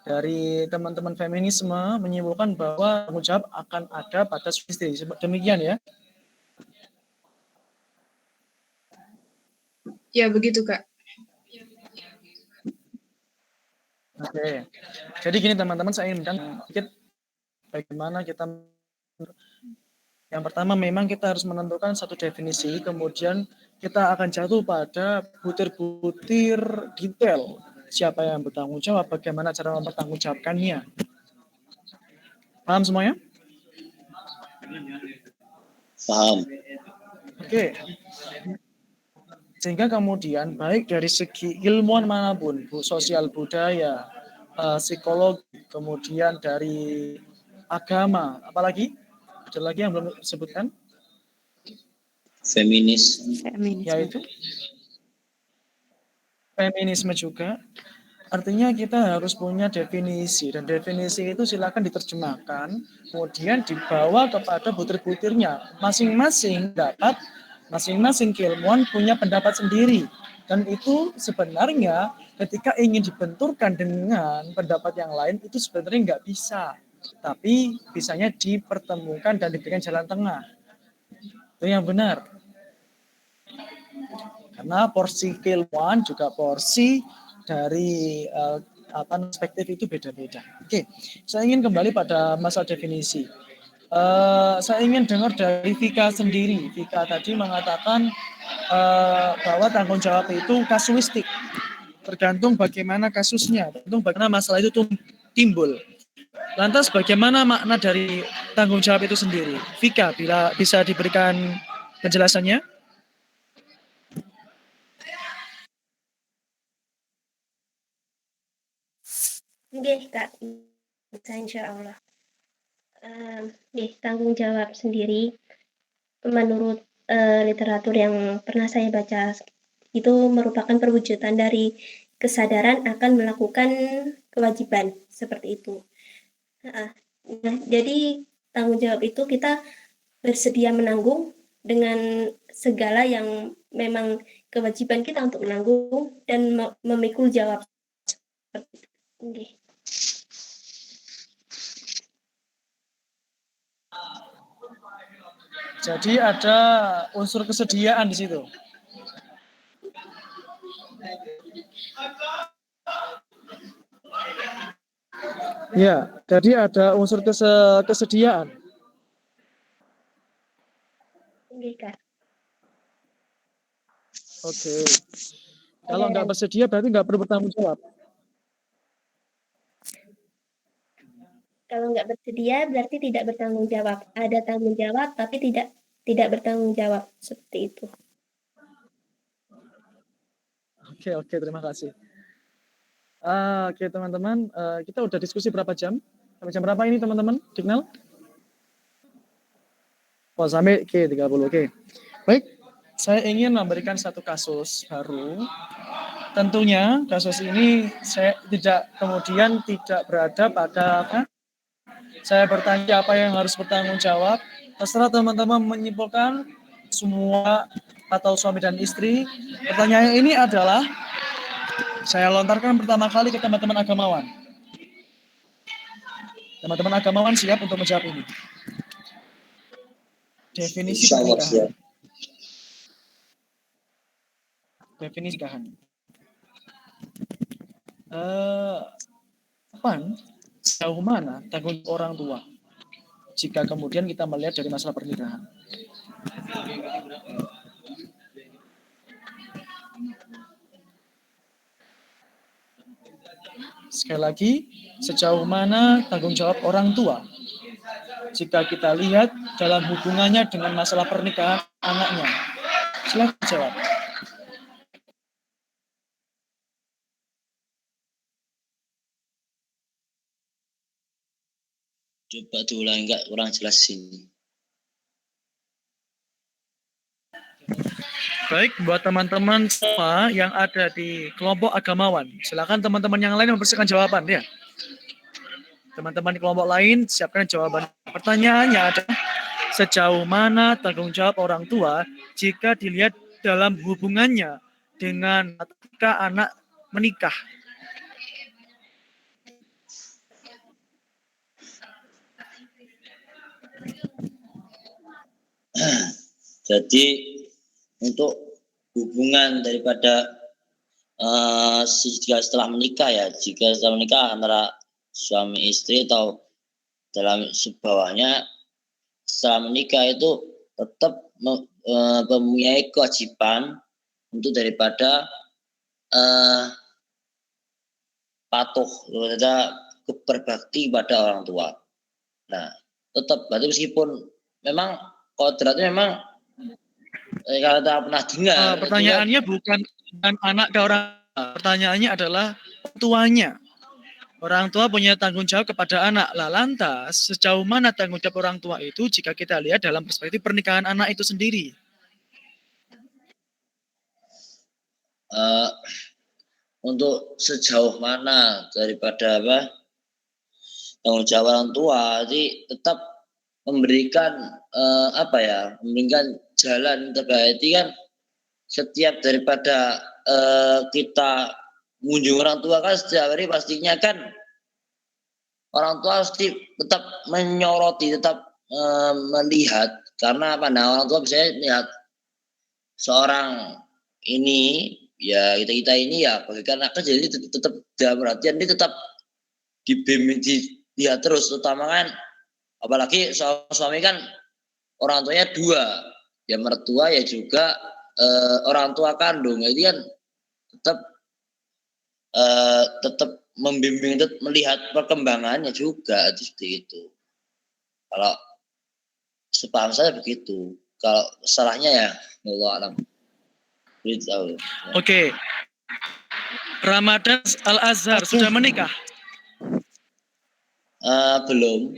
dari teman-teman feminisme menyimpulkan bahwa tanggung jawab akan ada pada suami istri. Demikian ya? Ya, begitu, Kak. Oke. Jadi gini teman-teman, saya ingin sedikit bagaimana kita. Yang pertama memang kita harus menentukan satu definisi, kemudian kita akan jatuh pada butir-butir detail siapa yang bertanggung jawab, bagaimana cara mempertanggungjawabkannya. Paham semuanya? Paham. Oke. Sehingga kemudian baik dari segi ilmuwan manapun, sosial budaya, psikologi, kemudian dari agama, apalagi? Ada lagi yang belum disebutkan? Yaitu feminisme juga. Artinya kita harus punya definisi, dan definisi itu silakan diterjemahkan, kemudian dibawa kepada butir-butirnya. Masing-masing keilmuan punya pendapat sendiri, dan itu sebenarnya ketika ingin dibenturkan dengan pendapat yang lain itu sebenarnya nggak bisa, tapi bisanya dipertemukan dan diberikan jalan tengah. Itu yang benar. Karena porsi keilmuan juga porsi dari perspektif itu beda-beda. Oke, saya ingin kembali pada masalah definisi. Saya ingin dengar dari Vika sendiri. Vika tadi mengatakan bahwa tanggung jawab itu kasuistik, tergantung bagaimana kasusnya, tergantung bagaimana masalah itu timbul. Lantas bagaimana makna dari tanggung jawab itu sendiri? Vika, bila bisa diberikan penjelasannya? Oke, Kak. Insya Allah. Tanggung jawab sendiri menurut literatur yang pernah saya baca itu merupakan perwujudan dari kesadaran akan melakukan kewajiban seperti itu. Jadi tanggung jawab itu kita bersedia menanggung dengan segala yang memang kewajiban kita untuk menanggung dan memikul jawab. Okay. Jadi ada unsur kesediaan di situ. Ya, jadi ada unsur kesediaan. Oke. Kalau nggak bersedia berarti nggak perlu bertanggung jawab. Kalau nggak bersedia berarti tidak bertanggung jawab. Ada tanggung jawab tapi tidak bertanggung jawab, seperti itu. Oke, terima kasih. Oke teman-teman, kita udah diskusi berapa jam? Sampai jam berapa ini teman-teman? Signal? Oh, sampai 30. Oke. Baik, saya ingin memberikan satu kasus baru. Tentunya kasus ini saya tidak berada pada saya bertanya apa yang harus bertanggung jawab. Terserah teman-teman menyimpulkan semua atau suami dan istri. Pertanyaan ini adalah saya lontarkan pertama kali ke teman-teman agamawan. Teman-teman agamawan siap untuk menjawab ini? Definisi Insya Allah pernikahan. siap. Definisi pernikahan. Sejauh mana tanggung jawab orang tua jika kemudian kita melihat dari masalah pernikahan? Sekali lagi, sejauh mana tanggung jawab orang tua jika kita lihat dalam hubungannya dengan masalah pernikahan anaknya? Silakan jawab. Coba diulangi, nggak kurang jelas ini. Baik, buat teman-teman semua yang ada di kelompok agamawan, silakan teman-teman yang lain membersihkan jawaban ya. Teman-teman di kelompok lain siapkan jawaban. Pertanyaannya adalah sejauh mana tanggung jawab orang tua jika dilihat dalam hubungannya dengan ketika anak menikah? Jadi untuk hubungan daripada jika setelah menikah ya, jika setelah menikah antara suami istri atau dalam bawahnya setelah menikah itu tetap mempunyai kewajiban untuk daripada patuh, daripada berbakti pada orang tua. Nah, tetap berarti meskipun memang kodratnya memang kalau tak pernah dengar. Pertanyaannya bukan anak ke orang, pertanyaannya adalah tuanya. Orang tua punya tanggung jawab kepada anak. Lah lantas, sejauh mana tanggung jawab orang tua itu jika kita lihat dalam perspektif pernikahan anak itu sendiri? Untuk sejauh mana daripada tanggung jawab orang tua, jadi tetap memberikan memberikan jalan terbaik. Kan setiap daripada kita mengunjungi orang tua kan setiap hari pastinya kan orang tua pasti tetap menyoroti, tetap melihat, karena orang tua biasanya melihat seorang ini ya, kita ini ya bagaikan anak kecil, jadi tetap dalam perhatian, ini tetap dibimbing, dilihat terus, terutama kan apalagi suami kan orang tuanya dua, ya mertua ya juga orang tua kandung, jadi kan tetap membimbing, tetap melihat perkembangannya juga, seperti itu. Kalau sepaham saya begitu, kalau salahnya ya Allah alam. Oke. Ramadan Al-Azhar sudah menikah? Belum.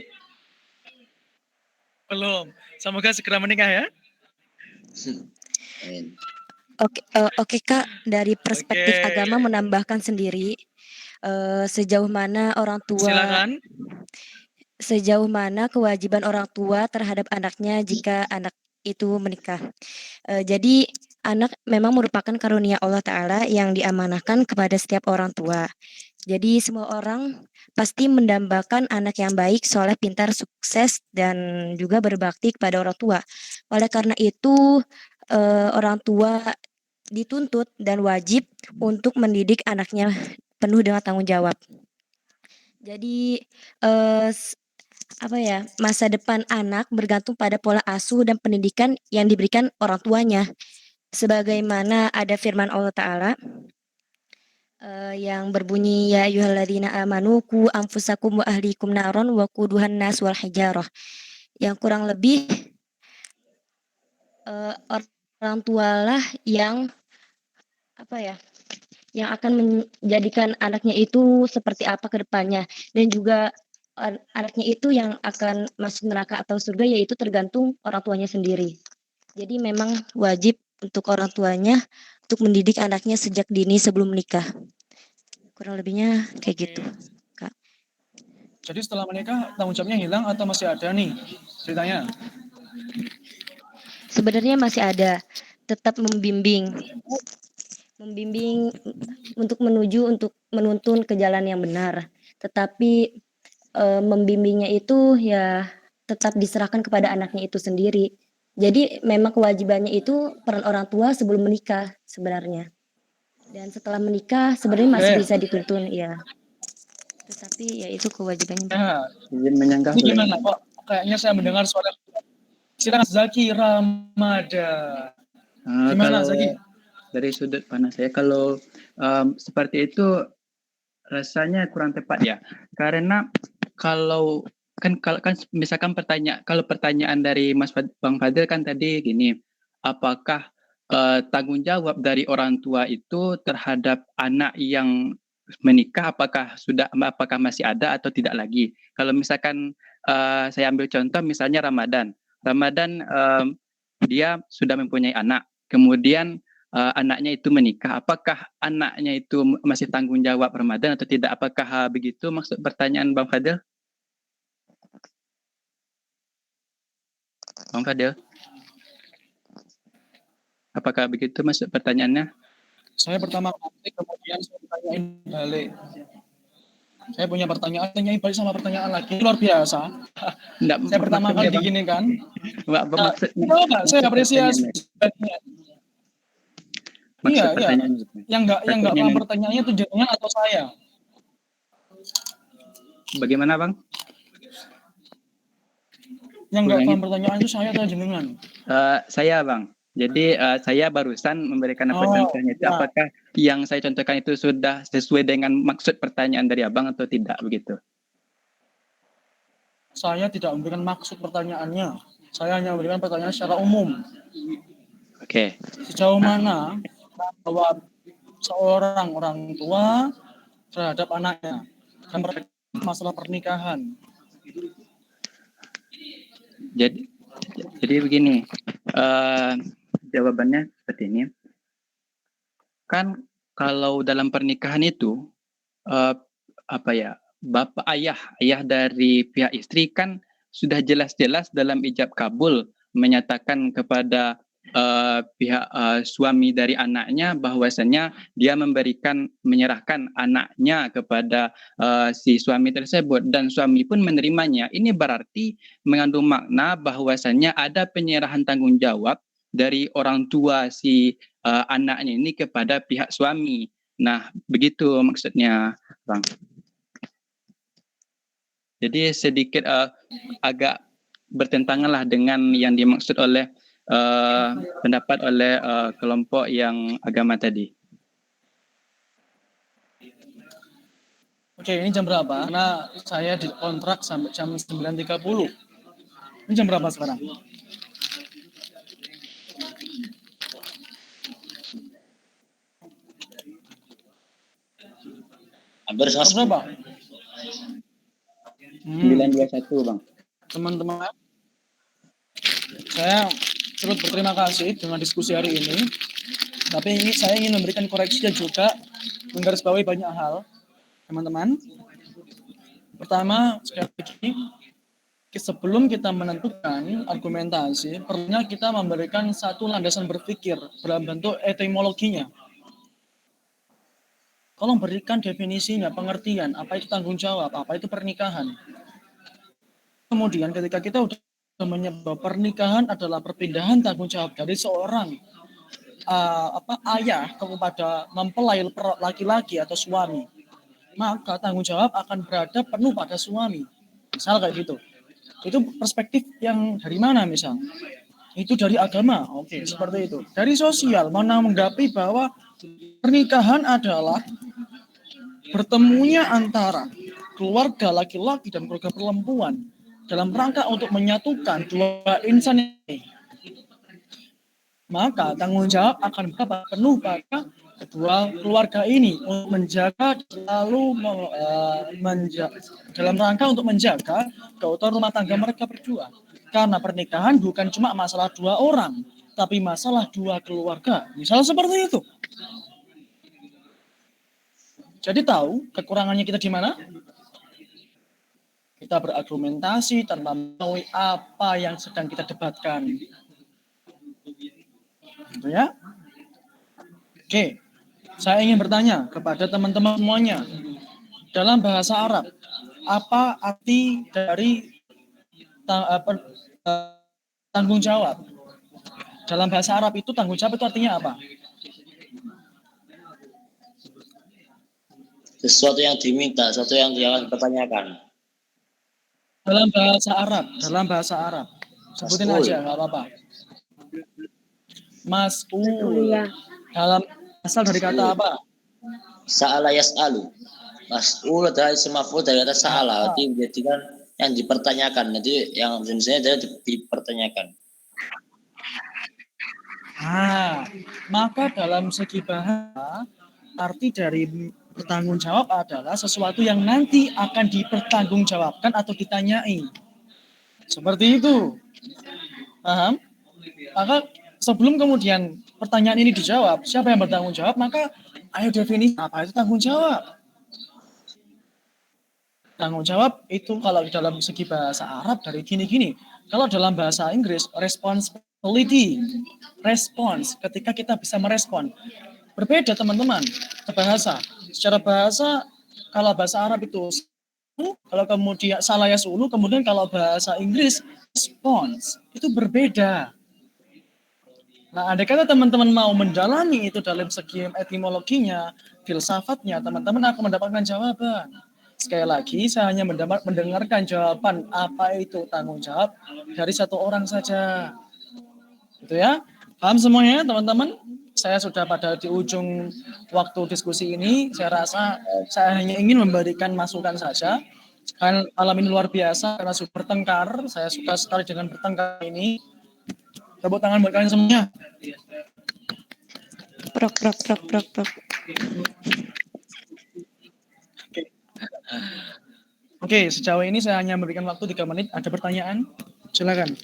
Semoga segera menikah ya. Oke Kak, dari perspektif agama menambahkan sendiri sejauh mana orang tua, silakan. Sejauh mana kewajiban orang tua terhadap anaknya jika anak itu menikah. Jadi anak memang merupakan karunia Allah Ta'ala yang diamanahkan kepada setiap orang tua. Jadi semua orang pasti mendambakan anak yang baik, soleh, pintar, sukses, dan juga berbakti kepada orang tua. Oleh karena itu orang tua dituntut dan wajib untuk mendidik anaknya penuh dengan tanggung jawab. Jadi masa depan anak bergantung pada pola asuh dan pendidikan yang diberikan orang tuanya. Sebagaimana ada firman Allah Ta'ala yang berbunyi, ya ayyuhalladzina amanu qu anfusakum wa ahlikum naron wa quduhan nas wal hijarah. Yang kurang lebih orang tualah yang yang akan menjadikan anaknya itu seperti apa ke depannya, dan juga anaknya itu yang akan masuk neraka atau surga, yaitu tergantung orang tuanya sendiri. Jadi memang wajib untuk orang tuanya untuk mendidik anaknya sejak dini sebelum menikah. Kurang lebihnya kayak gitu, Kak. Jadi setelah menikah tanggung jawabnya hilang atau masih ada nih ceritanya? Sebenarnya masih ada, tetap membimbing untuk menuntun ke jalan yang benar. Tetapi membimbingnya itu ya tetap diserahkan kepada anaknya itu sendiri. Jadi memang kewajibannya itu peran orang tua sebelum menikah sebenarnya. Dan setelah menikah sebenarnya masih Oke. bisa dituntun ya. Tetapi ya itu kewajibannya. Ya, Izin menyanggah ini boleh? gimana kok? Kayaknya saya mendengar suara. Silakan Zaki Ramada. Gimana Kalau Zaki? dari sudut pandang saya, kalau seperti itu rasanya kurang tepat ya. Karena kalau kan misalkan kalau pertanyaan dari Bang Fadil kan tadi gini, apakah tanggung jawab dari orang tua itu terhadap anak yang menikah apakah masih ada atau tidak lagi? Kalau misalkan saya ambil contoh misalnya Ramadan. Ramadan dia sudah mempunyai anak. Kemudian anaknya itu menikah, apakah anaknya itu masih tanggung jawab Ramadan atau tidak? Apakah begitu maksud pertanyaan Bang Fadil? Bang Fadil, apakah begitu maksud pertanyaannya? Saya pertama kali, kemudian saya tanyain balik. Saya punya pertanyaan, tanyain balik sama pertanyaan lagi. Luar biasa. Enggak, Saya pertama kali maksudnya, Bang. digini kan. Maksudnya, Saya apresiasi. Iya. Yang nggak paham pertanyaannya itu jenengan atau saya? Bagaimana, Bang? Yang nggak paham pertanyaan itu saya atau jenengan? Saya, Bang. Jadi saya barusan memberikan contohnya itu. Apakah yang saya contohkan itu sudah sesuai dengan maksud pertanyaan dari Abang atau tidak begitu? Saya tidak memberikan maksud pertanyaannya. Saya hanya memberikan pertanyaan secara umum. Oke. Sejauh mana bahwa seorang orang tua terhadap anaknya dan masalah pernikahan. Jadi begini, jawabannya seperti ini. Kan kalau dalam pernikahan itu bapak ayah dari pihak istri kan sudah jelas-jelas dalam ijab kabul menyatakan kepada pihak suami dari anaknya bahwasanya dia menyerahkan anaknya kepada si suami tersebut dan suami pun menerimanya. Ini berarti mengandung makna bahwasanya ada penyerahan tanggung jawab dari orang tua si anaknya ini kepada pihak suami. Nah, begitu maksudnya, Bang. Jadi sedikit agak bertentangan lah dengan yang dimaksud oleh pendapat oleh kelompok yang agama tadi. Oke, ini jam berapa? Karena saya dikontrak sampai jam 9.30. Ini jam berapa sekarang? Hampir jam berapa? 9.21, Bang. Teman-teman, saya turut berterima kasih dengan diskusi hari ini. Tapi saya ingin memberikan koreksi dan juga menggarisbawahi banyak hal, teman-teman. Pertama, sekali lagi, sebelum kita menentukan argumentasi, perlunya kita memberikan satu landasan berpikir dalam bentuk etimologinya. Tolong berikan definisinya, pengertian, apa itu tanggung jawab, apa itu pernikahan. Kemudian ketika kita sudah menyebut pernikahan adalah perpindahan tanggung jawab dari seorang ayah kepada mempelai laki-laki atau suami, maka tanggung jawab akan berada penuh pada suami. Misal kayak gitu. Itu perspektif yang dari mana misal? Itu dari agama. Oke, seperti itu. Dari sosial, menanggapi bahwa pernikahan adalah bertemunya antara keluarga laki-laki dan keluarga perempuan dalam rangka untuk menyatukan dua insan ini. Maka tanggung jawab akan penuh pada kedua keluarga ini untuk menjaga dalam rangka untuk menjaga keutuhan rumah tangga mereka berdua. Karena pernikahan bukan cuma masalah dua orang, tapi masalah dua keluarga. Misal seperti itu. Jadi tahu kekurangannya kita di mana? Kita berargumentasi tanpa mengetahui apa yang sedang kita debatkan. Gitu ya. Oke, saya ingin bertanya kepada teman-teman semuanya. Dalam bahasa Arab, apa arti dari tanggung jawab? Dalam bahasa Arab itu tanggung jawab itu artinya apa? Sesuatu yang diminta, sesuatu yang dipertanyakan. Dalam bahasa Arab. Sebutin Mas'ul. aja, nggak apa-apa. Mas'ul. Dalam asal dari kata apa? Sa'ala yas'alu. Mas'ul adalah isim maf'ul dari kata sa'ala, berarti menjadikan yang dipertanyakan. Jadi yang jenisnya adalah dipertanyakan. Maka dalam segi bahasa, arti dari bertanggung jawab adalah sesuatu yang nanti akan dipertanggungjawabkan atau ditanyai. Seperti itu. Paham? Maka sebelum kemudian pertanyaan ini dijawab, siapa yang bertanggung jawab, maka ayo definisi apa itu tanggung jawab. Tanggung jawab itu kalau dalam segi bahasa Arab dari gini-gini. Kalau dalam bahasa Inggris, responsibility. Respons, ketika kita bisa merespon. Berbeda teman-teman, bahasa. Secara bahasa, kalau bahasa Arab itu kalau kemudian salah yasulu, kemudian kalau bahasa Inggris response, itu berbeda. Nah, andai kata teman-teman mau mendalami itu dalam segi etimologinya, filsafatnya, teman-teman akan mendapatkan jawaban. Sekali lagi, saya hanya mendengarkan jawaban apa itu tanggung jawab dari satu orang saja. Gitu ya. Paham semuanya, teman-teman? Saya sudah pada di ujung waktu diskusi ini. Saya rasa saya hanya ingin memberikan masukan saja. Kan malam ini luar biasa karena sudah bertengkar. Saya suka sekali dengan bertengkar ini. Tepuk tangan buat kalian semuanya. Prok. Oke, sejauh ini saya hanya memberikan waktu 3 menit. Ada pertanyaan? Silakan.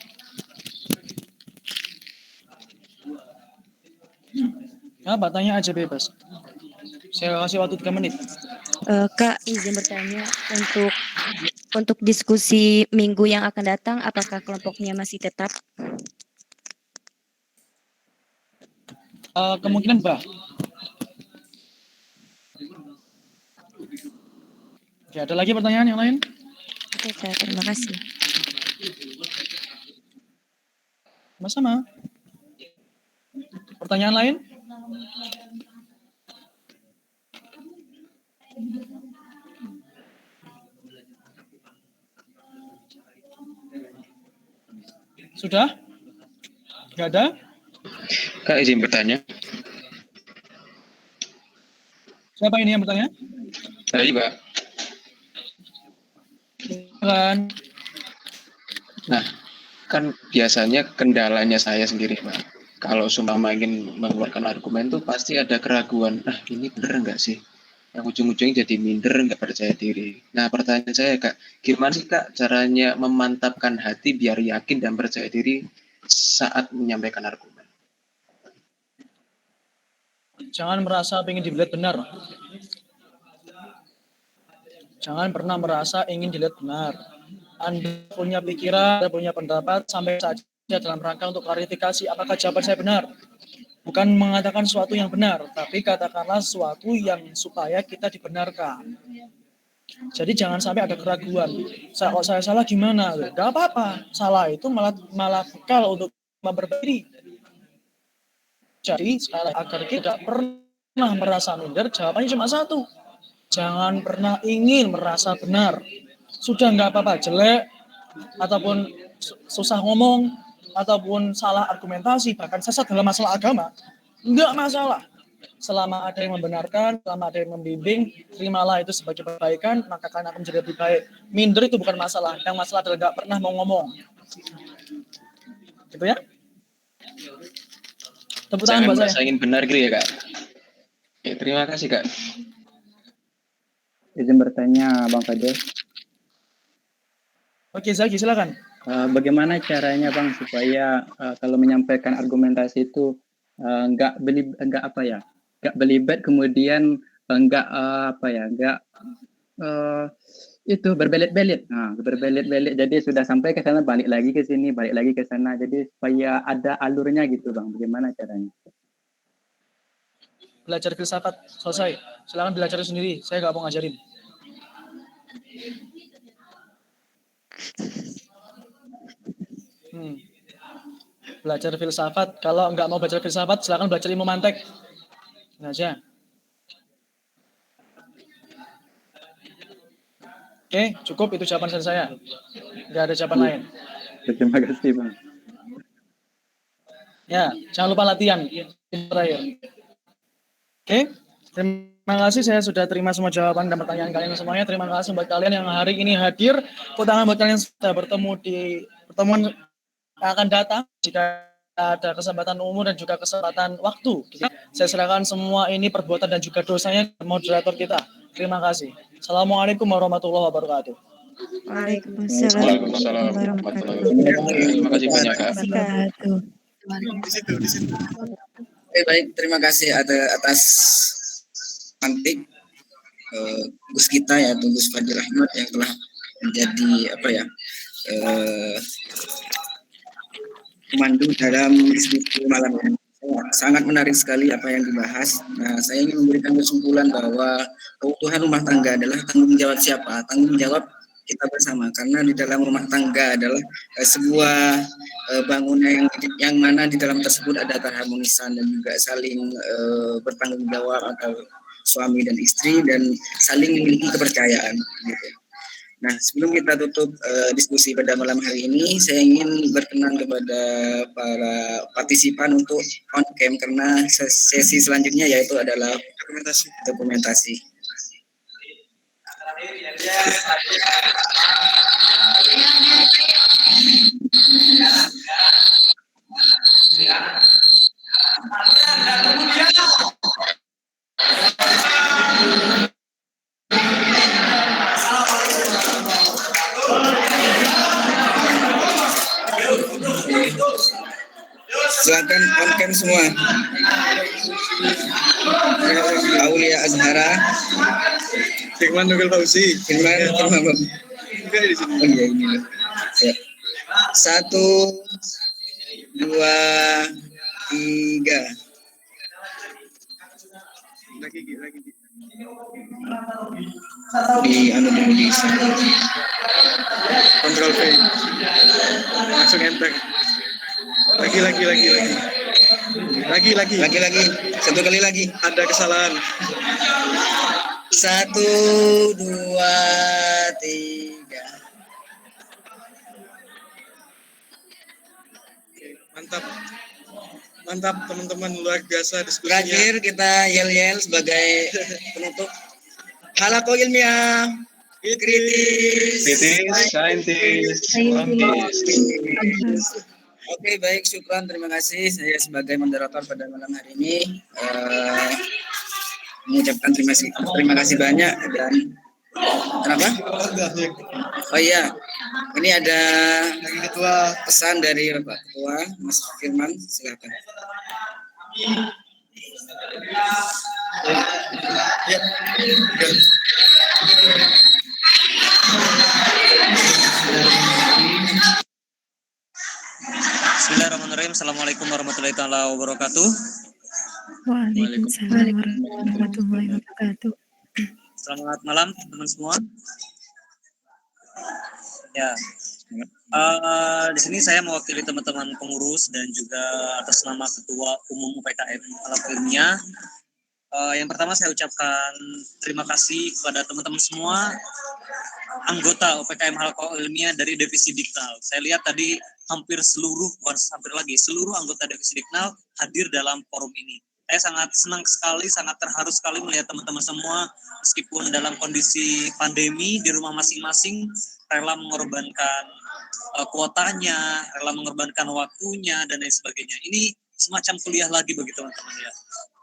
Apa, tanya aja bebas. Saya kasih waktu 3 menit. Kak, izin bertanya untuk diskusi minggu yang akan datang, apakah kelompoknya masih tetap? Kemungkinan bah. Oke, ada lagi pertanyaan yang lain? Oke, Kak, terima kasih. Sama-sama. Pertanyaan lain? Sudah? Nggak ada? Kak, izin bertanya. Siapa ini yang bertanya? Tadi, Pak. Silakan. Nah, kan biasanya kendalanya saya sendiri, Pak. Kalau seumpama ingin mengeluarkan argumen tuh pasti ada keraguan. Nah, ini bener nggak sih? Yang ujung-ujungnya jadi minder, nggak percaya diri. Nah, pertanyaan saya, Kak, gimana sih, Kak, caranya memantapkan hati biar yakin dan percaya diri saat menyampaikan argumen? Jangan merasa ingin dilihat benar. Jangan pernah merasa ingin dilihat benar. Anda punya pikiran, Anda punya pendapat, sampai saja dalam rangka untuk klarifikasi apakah jawaban saya benar. Bukan mengatakan sesuatu yang benar, tapi katakanlah sesuatu yang supaya kita dibenarkan. Jadi jangan sampai ada keraguan. Kalau saya salah gimana? Gak apa-apa. Salah itu malah bekal untuk memperbaiki. Jadi sekali agar kita tidak pernah merasa minder, jawabannya cuma satu. Jangan pernah ingin merasa benar. Sudah nggak apa-apa, jelek, ataupun susah ngomong, ataupun salah argumentasi, bahkan sesat dalam masalah agama, nggak masalah. Selama ada yang membenarkan, selama ada yang membimbing, terimalah itu sebagai kebaikan, maka kalian akan menjadi lebih baik. Minder itu bukan masalah, yang masalah adalah nggak pernah mau ngomong. Gitu ya? Tepuk tangan buat saya. Ingin benar gitu ya, Kak. Ya, terima kasih, Kak. Izin bertanya, Bang Fadil. Oke, Zaki, silakan. Bagaimana caranya, Bang, supaya kalau menyampaikan argumentasi itu nggak belibet, kemudian nggak itu berbelit-belit. Nah, berbelit-belit. Jadi sudah sampai ke sana, balik lagi ke sini, balik lagi ke sana. Jadi supaya ada alurnya gitu, Bang. Bagaimana caranya? Belajar filsafat selesai. Silakan belajar sendiri. Saya nggak mau ngajarin. Belajar filsafat. Kalau nggak mau belajar filsafat, silakan belajar ilmu mantek. Ini aja. Oke, cukup itu jawaban saya. Nggak ada jawaban lain. Terima kasih, Bang. Ya, jangan lupa latihan. Terakhir. Oke, terima kasih. Saya sudah terima semua jawaban dan pertanyaan kalian semuanya. Terima kasih buat kalian yang hari ini hadir. Tepuk tangan buat kalian yang sudah bertemu di pertemuan yang akan datang. Jika ada kesempatan umur dan juga kesempatan waktu, saya serahkan semua ini perbuatan dan juga dosanya ke moderator kita. Terima kasih. Assalamualaikum warahmatullahi wabarakatuh. Waalaikumsalam warahmatullahi wabarakatuh. Terima kasih banyak, Kak. Wabarakatuh. Di situ. Oke, baik, terima kasih atas mantik Gus kita ya, Gus Fadil Ahmad yang telah menjadi pemandu dalam diskusi malam ini. Sangat menarik sekali apa yang dibahas. Nah, saya ingin memberikan kesimpulan bahwa keutuhan rumah tangga adalah tanggung jawab siapa? Tanggung jawab kita bersama, karena di dalam rumah tangga adalah sebuah bangunan yang mana di dalam tersebut ada keharmonisan dan juga saling bertanggung jawab antara suami dan istri dan saling memiliki kepercayaan gitu. Nah, sebelum kita tutup diskusi pada malam hari ini, saya ingin berkenan kepada para partisipan untuk on cam karena sesi selanjutnya yaitu adalah dokumentasi. Silakan on cam semua. Aulia Azhara, Firman Nugel Fauzi, Firman. Oh iya ini loh. Ya. 1, 2, 3. Lagi. Di anu dulu di sana. Control V. Langsung enter. Lagi. Satu kali lagi. Ada kesalahan. 1, 2, 3. Mantap teman-teman, luar biasa diskusinya. Terakhir kita yel-yel sebagai penutup. Halaqah ilmiah kritis, saintis. Oke, baik, syukran, terima kasih. Saya sebagai moderator pada malam hari ini mengucapkan terima kasih banyak. Dan kenapa? Oh iya, ini ada pesan dari Bapak Ketua, Mas Firman, silakan. Bismillahirrahmanirrahim. Assalamualaikum warahmatullahi wabarakatuh. Waalaikumsalam warahmatullahi wabarakatuh. Selamat malam teman-teman semua. Ya, di sini saya mewakili teman-teman pengurus dan juga atas nama Ketua Umum UPKM Halaqah Ilmiah. Yang pertama saya ucapkan terima kasih kepada teman-teman semua anggota UPKM Halaqah Ilmiah dari Divisi Diknal. Saya lihat tadi seluruh anggota Divisi Diknal hadir dalam forum ini. Saya sangat senang sekali, sangat terharu sekali melihat teman-teman semua meskipun dalam kondisi pandemi di rumah masing-masing rela mengorbankan kuotanya, rela mengorbankan waktunya dan lain sebagainya. Ini semacam kuliah lagi bagi teman-teman ya.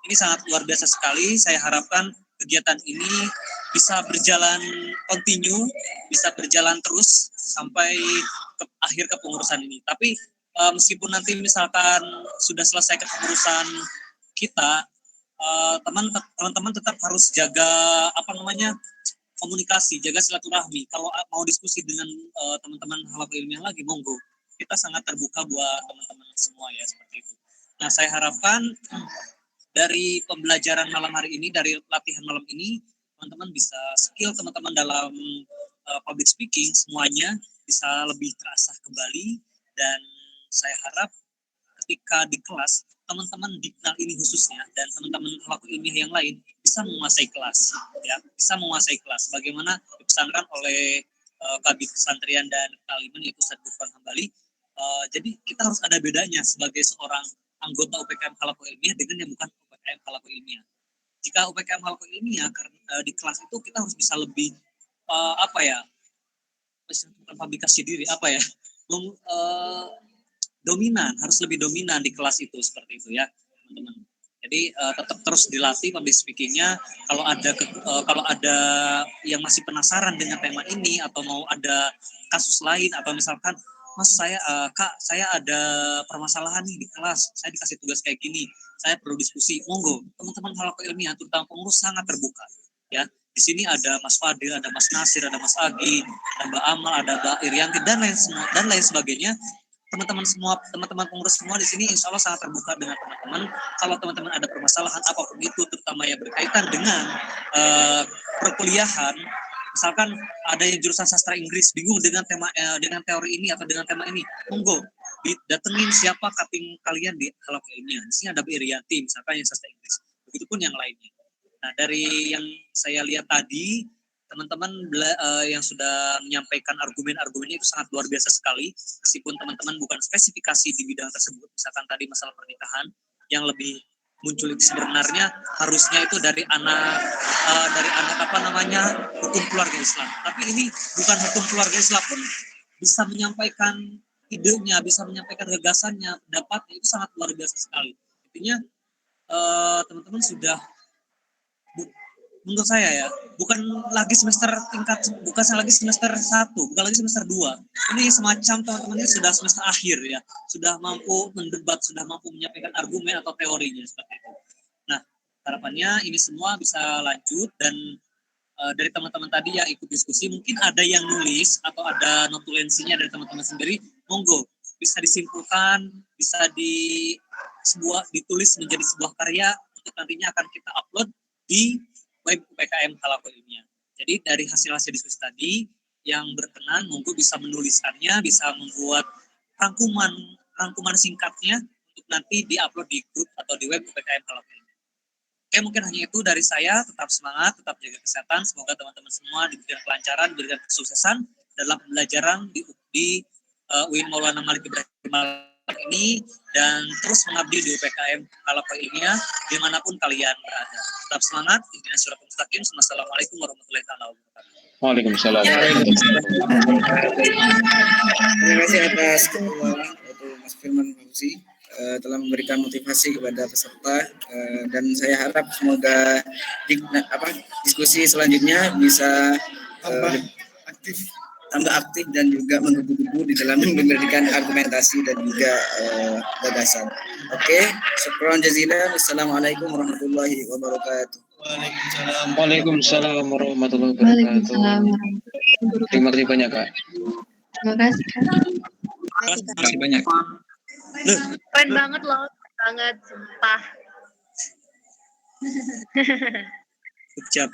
Ini sangat luar biasa sekali. Saya harapkan kegiatan ini bisa berjalan kontinu, bisa berjalan terus sampai ke akhir kepengurusan ini. Tapi meskipun nanti misalkan sudah selesai kepengurusan kita, teman-teman tetap harus jaga komunikasi, jaga silaturahmi. Kalau mau diskusi dengan teman-teman Halaqah Ilmiah lagi, monggo. Kita sangat terbuka buat teman-teman semua ya, seperti itu. Nah, saya harapkan dari pembelajaran malam hari ini, dari latihan malam ini, teman-teman bisa skill teman-teman dalam public speaking semuanya bisa lebih terasa kembali, dan saya harap ketika di kelas teman-teman dikenal ini khususnya dan teman-teman pelaku ilmiah yang lain bisa menguasai kelas, ya, bisa menguasai kelas. Bagaimana dipesankan oleh Kabid Pesantren dan Taliban yaitu Ustaz Gufron Hambali. Jadi kita harus ada bedanya sebagai seorang anggota UPKM Halaqah Ilmiah dengan yang bukan UPKM Halaqah Ilmiah. Jika UPKM Halaqah Ilmiah di kelas itu kita harus bisa lebih bukan publikasi diri dominan, harus lebih dominan di kelas itu, seperti itu ya teman-teman. Jadi tetap terus dilatih public speakingnya. Kalau ada yang masih penasaran dengan tema ini atau mau ada kasus lain atau misalkan Mas Kak saya ada permasalahan nih di kelas, saya dikasih tugas kayak gini, saya perlu diskusi, monggo teman-teman Halaqah Ilmiah terutama pengurus sangat terbuka ya. Di sini ada Mas Fadil, ada Mas Nasir, ada Mas Agi, ada Mbak Amal, ada Mbak Irianti dan lain sebagainya. Teman-teman pengurus semua di sini insya Allah sangat terbuka dengan teman-teman. Kalau teman-teman ada permasalahan apapun itu, terutama yang berkaitan dengan perkuliahan, misalkan ada yang jurusan sastra Inggris bingung dengan dengan teori ini atau dengan tema ini, monggo datengin siapa cutting kalian di Halaqah Ilmiah. Di sini ada Bu Irianti misalkan yang sastra Inggris, begitupun yang lainnya. Nah, dari yang saya lihat tadi, teman-teman yang sudah menyampaikan argumen-argumennya itu sangat luar biasa sekali, meskipun teman-teman bukan spesifikasi di bidang tersebut. Misalkan tadi masalah pernikahan, yang lebih muncul itu sebenarnya harusnya itu dari anak hukum keluarga Islam. Tapi ini bukan hukum keluarga Islam pun bisa menyampaikan idenya, bisa menyampaikan gagasannya, pendapatnya, itu sangat luar biasa sekali. Intinya teman-teman sudah, menurut saya ya, bukan lagi semester 1, bukan lagi semester 2. Ini semacam teman-teman ini sudah semester akhir ya, sudah mampu mendebat, sudah mampu menyampaikan argumen atau teorinya seperti itu. Nah, harapannya ini semua bisa lanjut, dan dari teman-teman tadi yang ikut diskusi, mungkin ada yang nulis atau ada notulensinya dari teman-teman sendiri, monggo bisa disimpulkan, bisa ditulis menjadi sebuah karya untuk nantinya akan kita upload di web UPKM Halaqah Ilmiah. Jadi dari hasil-hasil diskusi tadi yang berkenan monggo bisa menuliskannya, bisa membuat rangkuman singkatnya untuk nanti diupload di grup atau di web UPKM Halaqah Ilmiah. Oke, mungkin hanya itu dari saya. Tetap semangat, tetap jaga kesehatan. Semoga teman-teman semua diberikan kelancaran, diberikan kesuksesan dalam pembelajaran di UIN Maulana Malik Ibrahim ini, dan terus mengabdi di UPKM Halaqah Ilmiah dimanapun kalian berada. Tetap semangat. Ihdinas siratal mustaqim. Wassalamualaikum warahmatullahi wabarakatuh. Waalaikumsalam. Terima kasih atas ketua yaitu Mas Firman Fauzi telah memberikan motivasi kepada peserta, dan saya harap semoga diskusi selanjutnya bisa tambah aktif dan juga menggebu-gebu di dalam memberikan argumentasi dan juga gagasan. Oke, syukran jazilan. Assalamualaikum warahmatullahi wabarakatuh. Waalaikumsalam warahmatullahi wabarakatuh. Terima kasih banyak, Kak. Terima kasih. Terima kasih banyak. Keren banget loh, banget, sumpah. Good job.